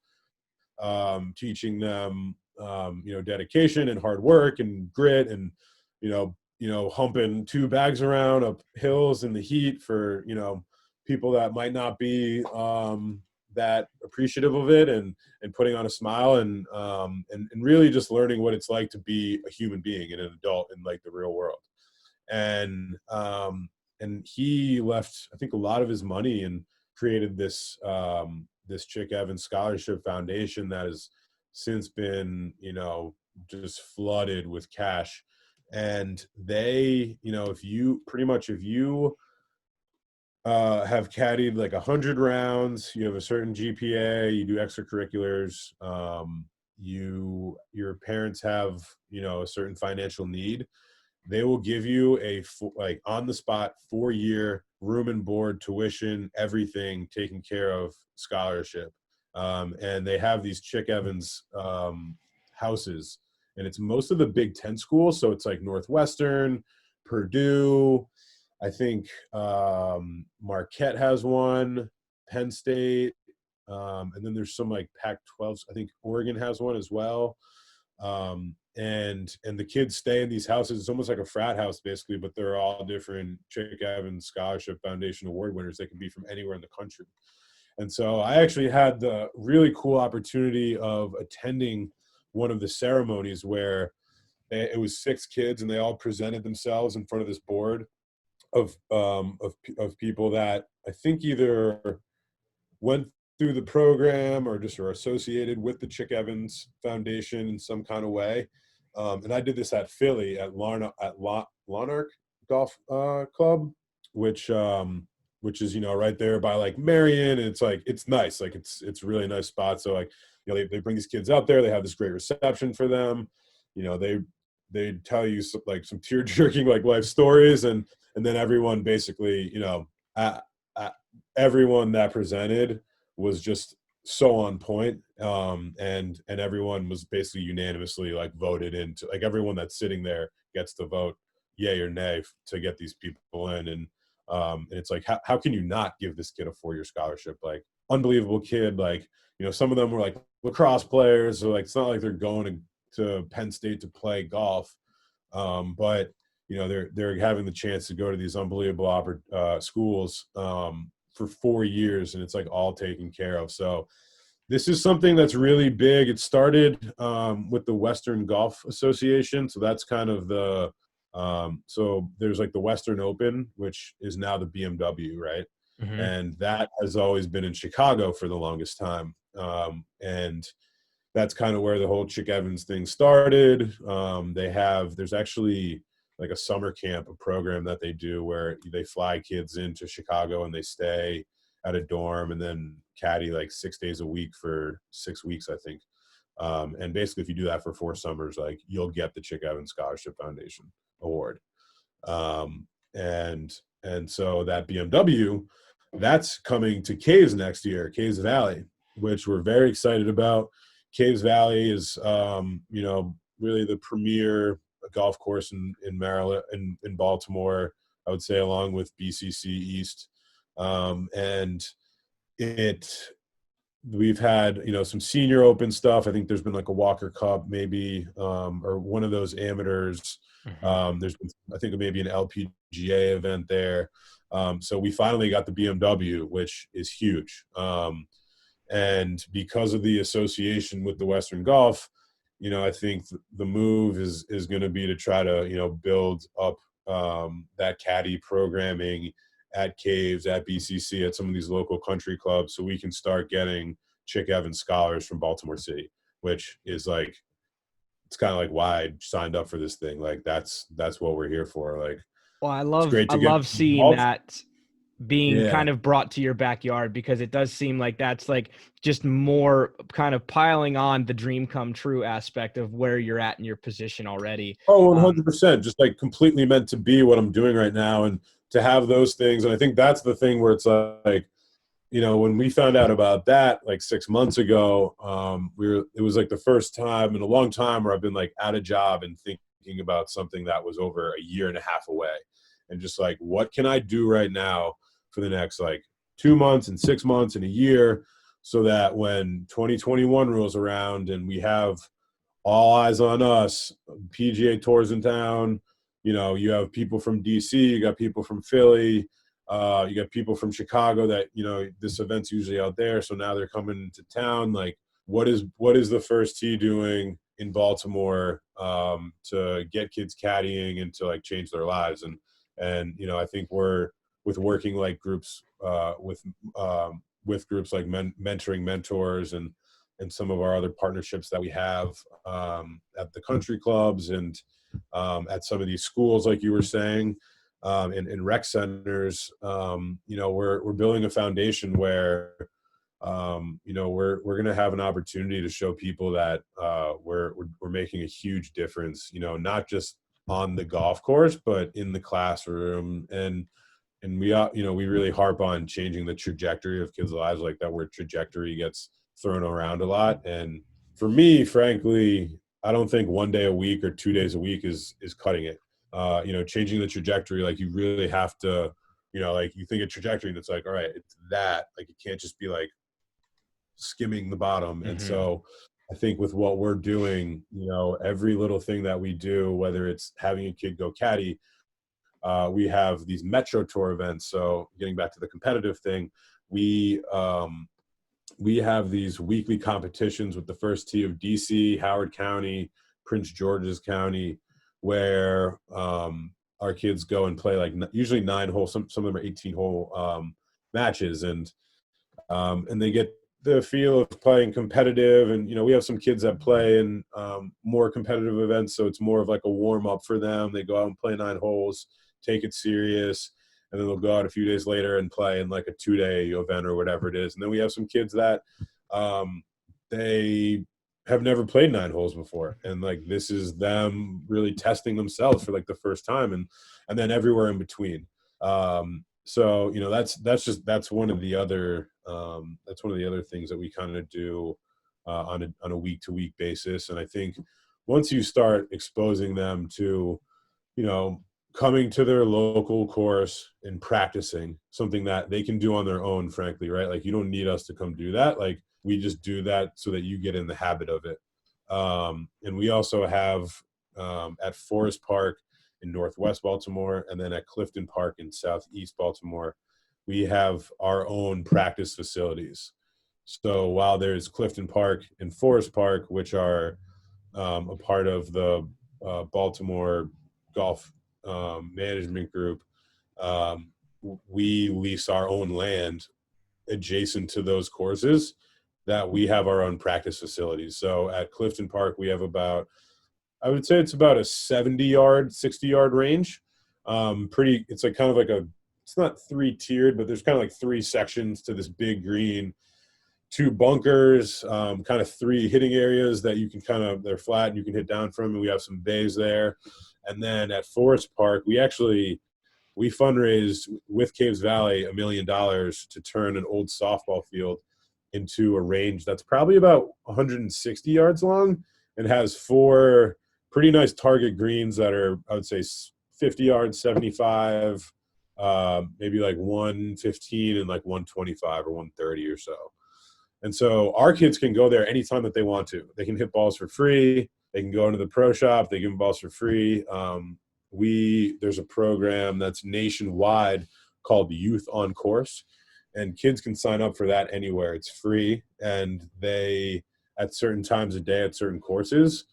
teaching them, you know, dedication and hard work and grit, and you know, humping 2 bags around up hills in the heat for, you know, people that might not be that appreciative of it, and putting on a smile, and really just learning what it's like to be a human being and an adult in like the real world. And he left, I think, a lot of his money and created this this Chick Evans Scholarship Foundation that has since been, you know, just flooded with cash. And they, you know, if you have caddied like 100 rounds, you have a certain GPA, you do extracurriculars, your parents have, you know, a certain financial need, they will give you like on the spot 4-year room and board, tuition, everything taken care of scholarship. And they have these Chick Evans houses, and it's most of the Big Ten schools. So it's like Northwestern, Purdue, I think Marquette has one, Penn State, and then there's some like Pac-12s. I think Oregon has one as well. And the kids stay in these houses. It's almost like a frat house basically, but they're all different Chick Evans Scholarship Foundation Award winners. They can be from anywhere in the country. And so I actually had the really cool opportunity of attending one of the ceremonies where it was 6 kids, and they all presented themselves in front of this board of people that I think either went through the program or just are associated with the Chick Evans Foundation in some kind of way. And I did this at Philly at Larnach Golf Club, which which is, right there by like Marion. And it's nice. Like it's a really nice spot. So like, they bring these kids out there, they have this great reception for them. They tell you some tear jerking like life stories. And then everyone basically, everyone that presented was just so on point. And everyone was basically unanimously like voted into, like everyone that's sitting there gets to vote yay or nay to get these people in. And it's like, how can you not give this kid a 4-year scholarship? Like, unbelievable kid. Like, some of them were like lacrosse players, so like it's not like they're going to Penn State to play golf, but they're having the chance to go to these unbelievable schools for 4 years, and it's like all taken care of. So this is something that's really big. It started with the Western Golf Association, so that's kind of the so there's like the Western Open, which is now the BMW, right? Mm-hmm. And that has always been in Chicago for the longest time. And that's kind of where the whole Chick Evans thing started. There's actually like a summer camp, a program that they do where they fly kids into Chicago and they stay at a dorm and then caddy like 6 days a week for 6 weeks, I think. And basically if you do that for 4 summers, like you'll get the Chick Evans Scholarship Foundation Award. And so that BMW, that's coming to Caves next year, Caves Valley, which we're very excited about. Caves Valley is, really the premier golf course in Maryland, in Baltimore, I would say, along with BCC East. And we've had, some senior open stuff. I think there's been like a Walker Cup maybe, or one of those amateurs. Mm-hmm. There's been, I think, maybe an LPGA event there. So we finally got the BMW, which is huge. And because of the association with the Western Golf, I think the move is going to be to try to, build up that caddy programming at Caves, at BCC, at some of these local country clubs, so we can start getting Chick Evans scholars from Baltimore City, which is like, it's kind of like why I signed up for this thing. Like that's what we're here for. Like, Well, I I love seeing that being kind of brought to your backyard, because it does seem like that's like just more kind of piling on the dream come true aspect of where you're at in your position already. Oh, 100%. Just like completely meant to be what I'm doing right now, and to have those things. And I think that's the thing where it's like, when we found out about that like 6 months ago, it was like the first time in a long time where I've been like out of job and thinking about something that was over a year and a half away, and just like, what can I do right now for the next like 2 months and 6 months and a year, so that when 2021 rolls around and we have all eyes on us, PGA Tours in town, you have people from DC, you got people from Philly, you got people from Chicago that, this event's usually out there, so now they're coming to town. Like, what is the first tee doing in Baltimore to get kids caddying and to like change their lives? And I think we're with working like groups with groups like mentoring mentors and some of our other partnerships that we have at the country clubs and at some of these schools, like you were saying, in rec centers. We're building a foundation where we're going to have an opportunity to show people that we're making a huge difference, not just on the golf course, but in the classroom. And we really harp on changing the trajectory of kids' lives. Like, that word trajectory gets thrown around a lot. And for me, frankly, I don't think 1 day a week or 2 days a week is cutting it. Changing the trajectory, like, you really have to, like, you think of trajectory and it's like, all right, it's that, like, it can't just be like skimming the bottom. Mm-hmm. And so I think with what we're doing, every little thing that we do, whether it's having a kid go caddy, we have these Metro Tour events. So getting back to the competitive thing, we have these weekly competitions with the first tee of DC, Howard County, Prince George's County, where our kids go and play like usually 9 holes. Some of them are 18-hole matches, and they get the feel of playing competitive. And we have some kids that play in more competitive events, so it's more of like a warm up for them. They go out and play 9 holes, take it serious, and then they'll go out a few days later and play in like a 2-day event or whatever it is. And then we have some kids that they have never played 9 holes before, and like this is them really testing themselves for like the first time, and then everywhere in between. So that's one of the other things that we kind of do on a week-to-week basis. And I think once you start exposing them to coming to their local course and practicing something that they can do on their own, frankly, right? Like, you don't need us to come do that. Like, we just do that so that you get in the habit of it. And we also have at Forest Park in Northwest Baltimore, and then at Clifton Park in Southeast Baltimore, we have our own practice facilities. So while there's Clifton Park and Forest Park, which are a part of the Baltimore Golf Management Group, we lease our own land adjacent to those courses that we have our own practice facilities. So at Clifton Park, we have I would say it's about a 70-yard, 60-yard range. It's like kind of like it's not 3-tiered, but there's kind of like 3 sections to this big green, 2 bunkers, kind of 3 hitting areas that you can they're flat and you can hit down from, and we have some bays there. And then at Forest Park, we fundraised with Caves Valley $1 million to turn an old softball field into a range that's probably about 160 yards long and has 4 pretty nice target greens that are, I would say, 50 yards, 75, maybe like 115 and like 125 or 130 or so. And so our kids can go there anytime that they want to. They can hit balls for free. They can go into the pro shop. They give them balls for free. There's a program that's nationwide called Youth on Course, and kids can sign up for that anywhere. It's free, and they, at certain times of day at certain courses,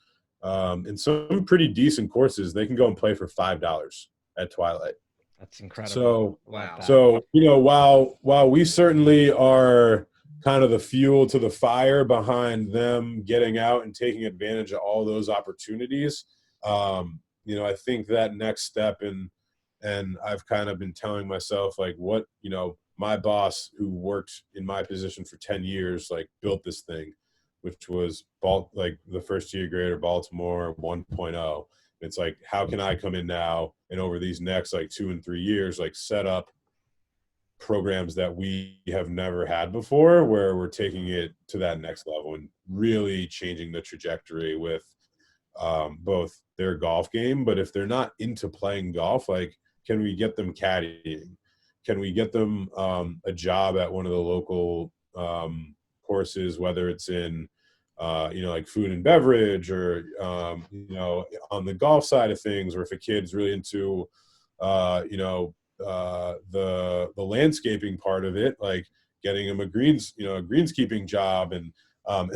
in some pretty decent courses, they can go and play for $5 at twilight. That's incredible. So, wow. So, while we certainly are kind of the fuel to the fire behind them getting out and taking advantage of all those opportunities, I think that next step, and I've kind of been telling myself, like, what, my boss, who worked in my position for 10 years, like, built this thing, which was like the first year grader Baltimore 1.0. It's like, how can I come in now and over these next like 2 and 3 years, like, set up programs that we have never had before, where we're taking it to that next level and really changing the trajectory with both their golf game. But if they're not into playing golf, like, can we get them caddying? Can we get them a job at one of the local courses, whether it's in like food and beverage, or on the golf side of things, or if a kid's really into the landscaping part of it, like getting them a greenskeeping job, and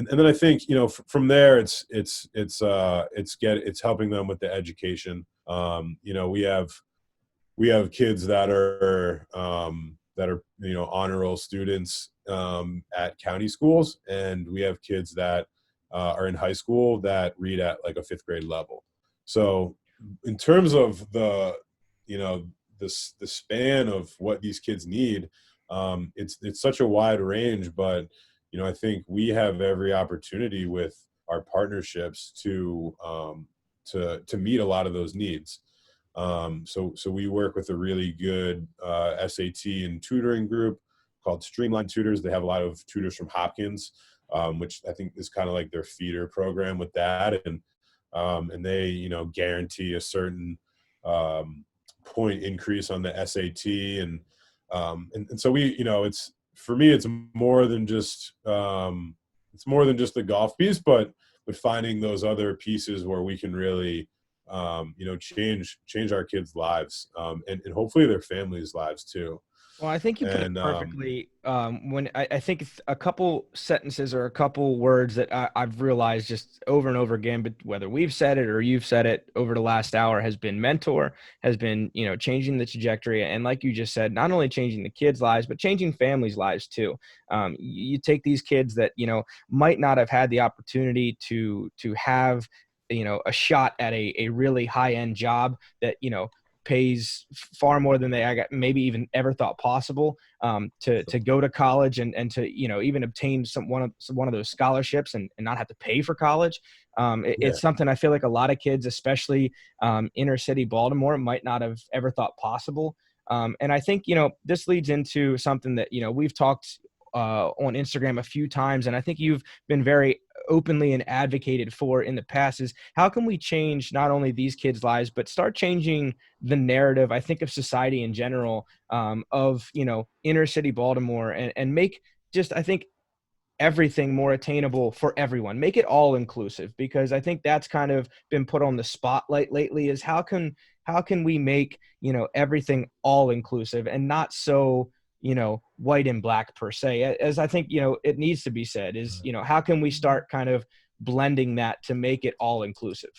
then I think from there it's helping them with the education. We have kids that are honor roll students at county schools, and we have kids that are in high school that read at like a 5th grade level. So in terms of the span of what these kids need, it's such a wide range, but I think we have every opportunity with our partnerships to meet a lot of those needs. So we work with a really good SAT and tutoring group called Streamline Tutors. They have a lot of tutors from Hopkins, which I think is kind of like their feeder program with that, and they guarantee a certain point increase on the SAT, and so we it's, for me, it's more than just the golf piece, but finding those other pieces where we can really change our kids' lives, and hopefully their families' lives too. Well, I think you put it perfectly. When I think it's a couple sentences or a couple words that I've realized just over and over again, but whether we've said it or you've said it over the last hour, has been mentor, has been, changing the trajectory. And like you just said, not only changing the kids' lives, but changing families' lives too. You take these kids that, might not have had the opportunity to have, a shot at a really high end job that, pays far more than they maybe even ever thought possible to go to college and to, even obtain one of those scholarships and not have to pay for college. It's something I feel like a lot of kids, especially inner city Baltimore, might not have ever thought possible. And I think, this leads into something that, we've talked on Instagram a few times, and I think you've been very openly and advocated for in the past, is how can we change not only these kids' lives, but start changing the narrative, I think, of society in general, of, inner city Baltimore, and make just, I think, everything more attainable for everyone. Make it all inclusive, because I think that's kind of been put on the spotlight lately, is how can we make, everything all inclusive and not so, white and black per se, as I think, it needs to be said, is, how can we start kind of blending that to make it all inclusive?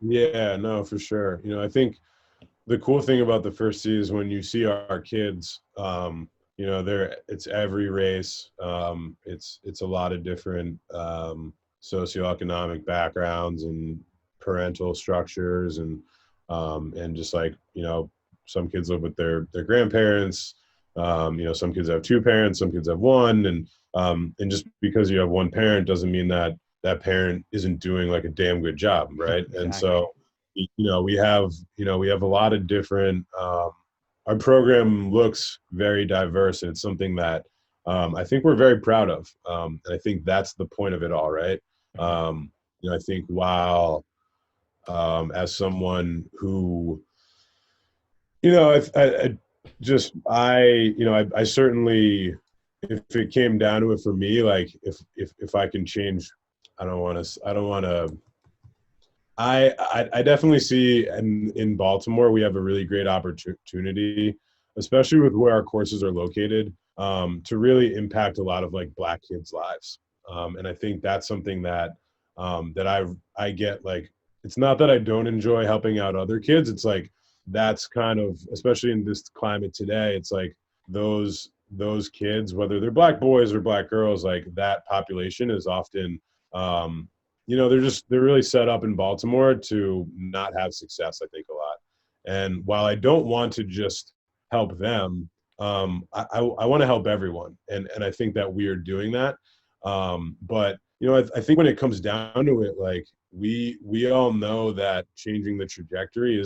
Yeah, no, for sure. I think the cool thing about the first tee is when you see our kids, it's every race. It's a lot of different socioeconomic backgrounds and parental structures, and just like, some kids live with their grandparents. Some kids have two parents, some kids have one, and just because you have one parent doesn't mean that parent isn't doing like a damn good job, right? Exactly. And so, we have a lot of different. Our program looks very diverse, and it's something that I think we're very proud of, and I think that's the point of it all, right? I think while as someone who, I certainly, if it came down to it for me, like if I can change, I definitely see in Baltimore, we have a really great opportunity, especially with where our courses are located, to really impact a lot of like Black kids' lives. And I think that's something that I get, like, it's not that I don't enjoy helping out other kids. It's like, that's kind of, especially in this climate today, it's like those kids, whether they're Black boys or Black girls, like that population is often, they're really set up in Baltimore to not have success, I think, a lot. And while I don't want to just help them, I want to help everyone. And I think that we are doing that. But, I think when it comes down to it, like we all know that changing the trajectory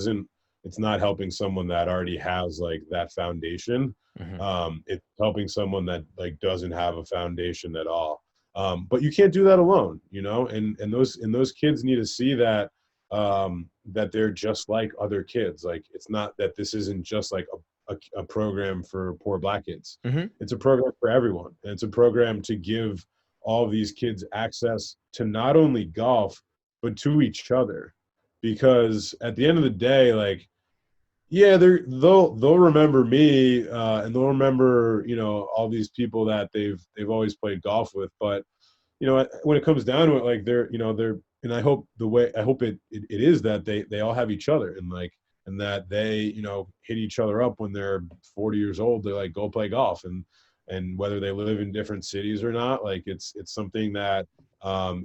it's not helping someone that already has like that foundation. Mm-hmm. It's helping someone that like doesn't have a foundation at all. But you can't do that alone, and those kids need to see that, that they're just like other kids. Like, it's not that this isn't just like a program for poor Black kids. Mm-hmm. It's a program for everyone. And it's a program to give all of these kids access to not only golf, but to each other. Because at the end of the day, like, yeah, they'll remember me, and they'll remember, all these people that they've always played golf with. But, when it comes down to it, like they're, and I hope it is that they all have each other, and that they, hit each other up when they're 40 years old. They like go play golf, and whether they live in different cities or not, like it's something that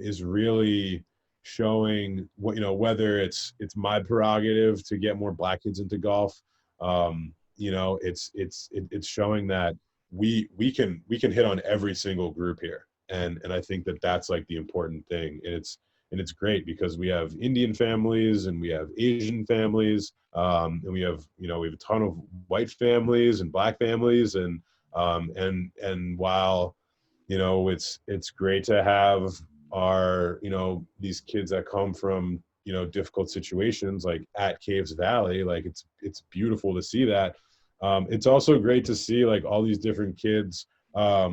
is really showing what, whether it's my prerogative to get more Black kids into golf, it's showing that we can hit on every single group here, and I think that that's like the important thing. And it's great because we have Indian families and we have Asian families, and we have a ton of white families and Black families, and while it's great to have our these kids that come from difficult situations like at Caves Valley, like it's beautiful to see that. It's also great to see like all these different kids at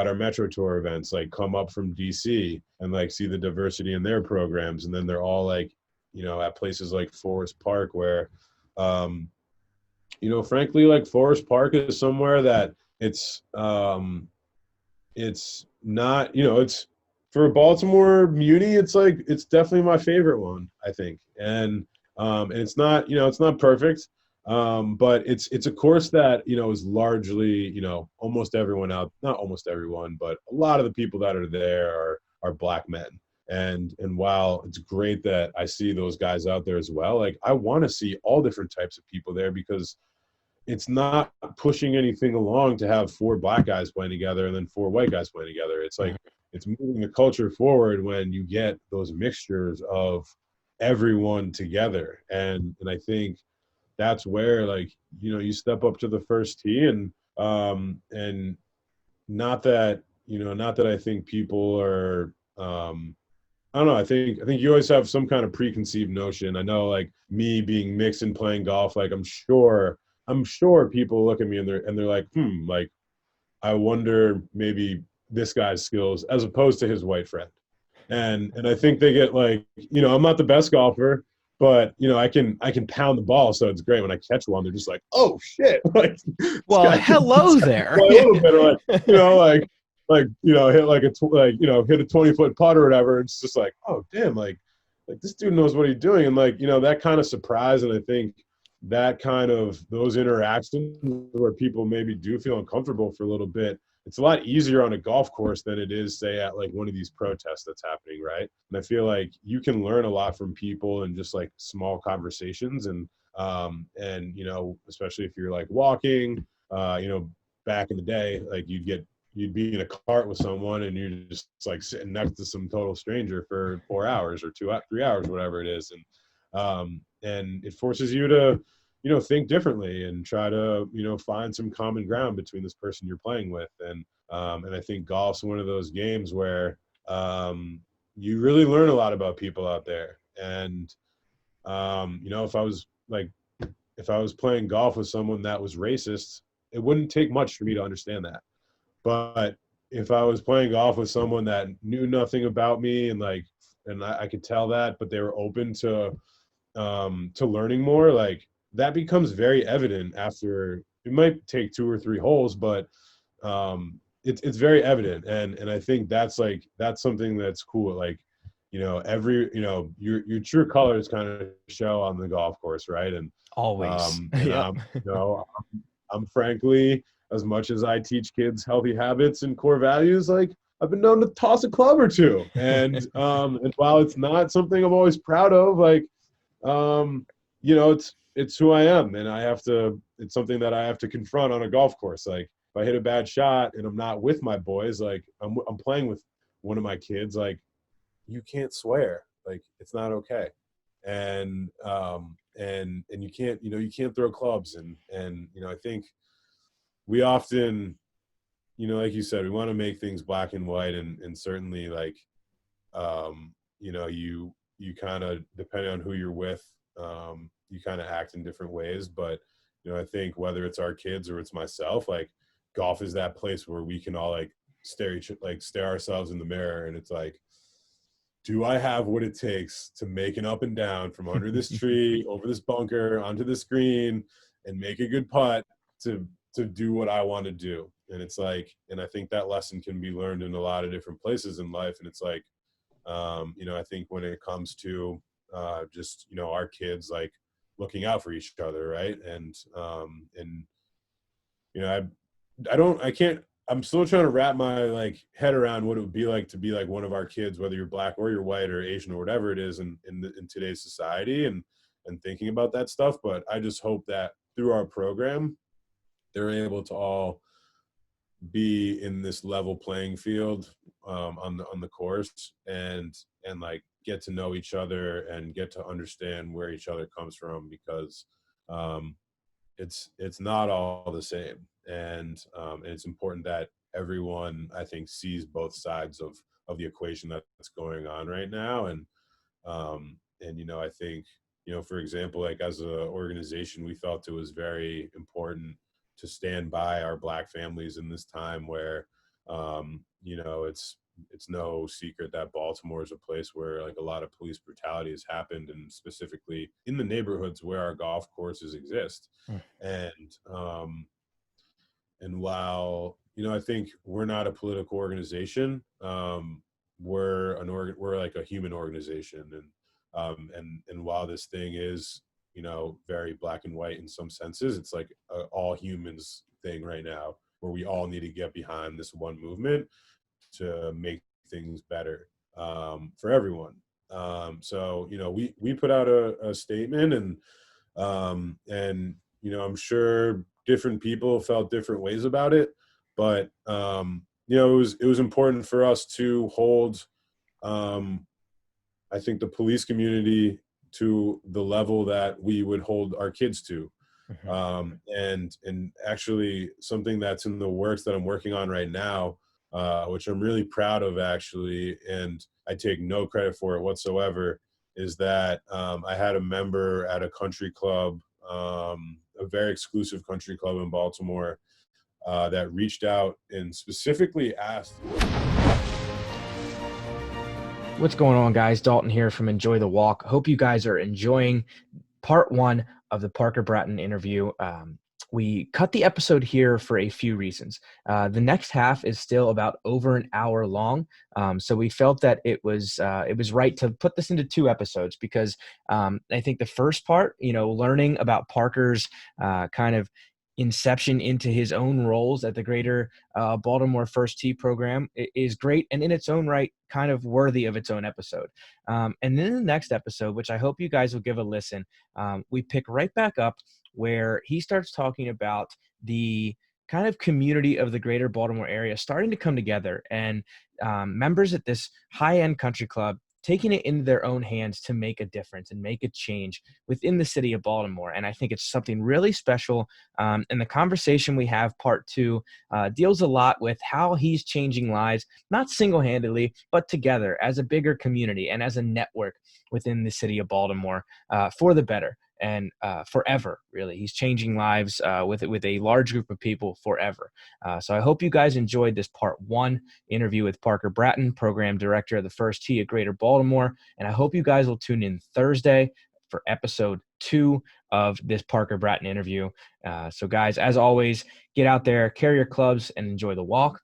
our Metro Tour events, like come up from DC and like see the diversity in their programs, and then they're all like at places like Forest Park, where frankly, like Forest Park is somewhere that it's not, it's for Baltimore Muni, it's definitely my favorite one, I think. And it's not, it's not perfect, but it's a course that, is largely, almost everyone not almost everyone, but a lot of the people that are there are Black men. And while it's great that I see those guys out there as well, like I want to see all different types of people there, because it's not pushing anything along to have 4 black guys playing together and then 4 white guys playing together. It's like it's moving the culture forward when you get those mixtures of everyone together. And I think that's where, like, you know, you step up to the first tee, and not that, you know, not that I think people are I don't know. I think you always have some kind of preconceived notion. I know, like me being mixed and playing golf, like I'm sure people look at me and they're like, like I wonder maybe this guy's skills as opposed to his white friend. And I think they get like, you know, I'm not the best golfer, but you know, I can pound the ball, so it's great when I catch one. They're just like, oh shit, like, well, hello there. A little bit, or like, you know, like you know, hit like hit a 20-foot putt or whatever. It's just like, oh damn, like this dude knows what he's doing, and like, you know, that kind of surprise. And I think that kind of those interactions where people maybe do feel uncomfortable for a little bit, it's a lot easier on a golf course than it is, say, at like one of these protests that's happening, right? And I feel like you can learn a lot from people and just like small conversations, and you know, especially if you're like walking, you know, back in the day, like you'd be in a cart with someone and you're just like sitting next to some total stranger for 4 hours or 3 hours, whatever it is, and it forces you to, you know, think differently and try to, you know, find some common ground between this person you're playing with. And I think golf's one of those games where you really learn a lot about people out there. And you know, if I was playing golf with someone that was racist, it wouldn't take much for me to understand that. But if I was playing golf with someone that knew nothing about me, and I could tell that, but they were open to learning more, like that becomes very evident after. It might take 2 or 3 holes, but it's very evident. And I think that's something that's cool. Like, you know, your true colors kind of show on the golf course, right? And always. And Yep. you know, I'm frankly, as much as I teach kids healthy habits and core values, like I've been known to toss a club or two. And while it's not something I'm always proud of, like, you know, it's who I am, and it's something that I have to confront on a golf course. Like if I hit a bad shot and I'm not with my boys, like I'm playing with one of my kids, like you can't swear, like it's not okay. And you can't, you know, you can't throw clubs. And you know, I think we often, you know, like you said, we want to make things black and white, and certainly, like, you know, you kind of, depending on who you're with, you kind of act in different ways. But, you know, I think whether it's our kids or it's myself, like golf is that place where we can all like stare ourselves in the mirror, and it's like, do I have what it takes to make an up and down from under this tree, over this bunker, onto the screen, and make a good putt to do what I want to do? And it's like, and I think that lesson can be learned in a lot of different places in life. And it's like, you know, I think when it comes to just, you know, our kids, like looking out for each other, right? And you know, I'm still trying to wrap my like head around what it would be like to be like one of our kids, whether you're black or you're white or Asian or whatever it is in today's society, and thinking about that stuff. But I just hope that through our program, they're able to all be in this level playing field on the course, and like get to know each other and get to understand where each other comes from, because it's not all the same. And it's important that everyone, I think, sees both sides of the equation that's going on right now. And you know, I think, you know, for example, like as an organization, we felt it was very important to stand by our black families in this time where, you know, it's no secret that Baltimore is a place where like a lot of police brutality has happened, and specifically in the neighborhoods where our golf courses exist. And while, you know, I think we're not a political organization, we're like a human organization. And while this thing is, you know, very black and white in some senses, it's like a all humans thing right now, where we all need to get behind this one movement to make things better. for everyone. So, you know, we put out a statement, and you know, I'm sure different people felt different ways about it, but you know, it was important for us to hold, I think, the police community to the level that we would hold our kids to. And actually something that's in the works that I'm working on right now, which I'm really proud of actually, and I take no credit for it whatsoever, is that I had a member at a country club, a very exclusive country club in Baltimore, that reached out and specifically asked. What's going on, guys? Dalton here from Enjoy the Walk. Hope you guys are enjoying part one of the Parker Bratton interview. We cut the episode here for a few reasons. The next half is still about over an hour long, so we felt that it was right to put this into 2 episodes because I think the first part, you know, learning about Parker's kind of inception into his own roles at the greater Baltimore First Tee program is great, and in its own right, kind of worthy of its own episode. And then in the next episode, which I hope you guys will give a listen, we pick right back up where he starts talking about the kind of community of the greater Baltimore area starting to come together, and members at this high-end country club taking it into their own hands to make a difference and make a change within the city of Baltimore. And I think it's something really special. And the conversation we have, part 2, deals a lot with how he's changing lives, not single-handedly, but together as a bigger community and as a network within the city of Baltimore for the better. And forever, really. He's changing lives with a large group of people forever. So I hope you guys enjoyed this part 1 interview with Parker Bratton, Program Director of the First Tee at Greater Baltimore. And I hope you guys will tune in Thursday for episode 2 of this Parker Bratton interview. So guys, as always, get out there, carry your clubs, and enjoy the walk.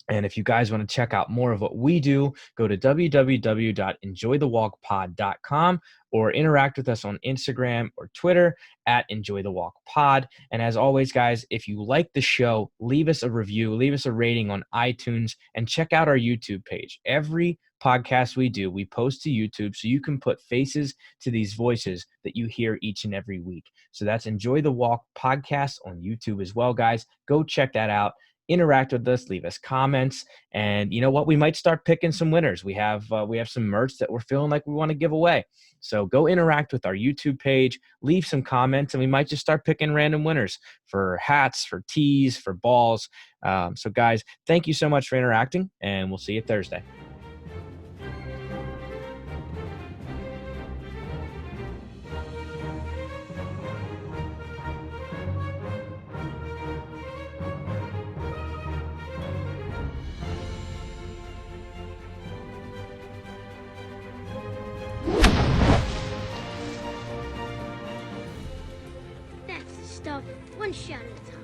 And if you guys want to check out more of what we do, go to www.enjoythewalkpod.com or interact with us on Instagram or Twitter at enjoythewalkpod. And as always, guys, if you like the show, leave us a review, leave us a rating on iTunes, and check out our YouTube page. Every podcast we do, we post to YouTube so you can put faces to these voices that you hear each and every week. So that's Enjoy the Walk podcast on YouTube as well, guys. Go check that out. Interact with us, leave us comments, and you know what? We might start picking some winners. We have some merch that we're feeling like we want to give away. So go interact with our YouTube page, leave some comments, and we might just start picking random winners for hats, for tees, for balls. So guys, thank you so much for interacting, and we'll see you Thursday. That's the stuff. One shot at a time.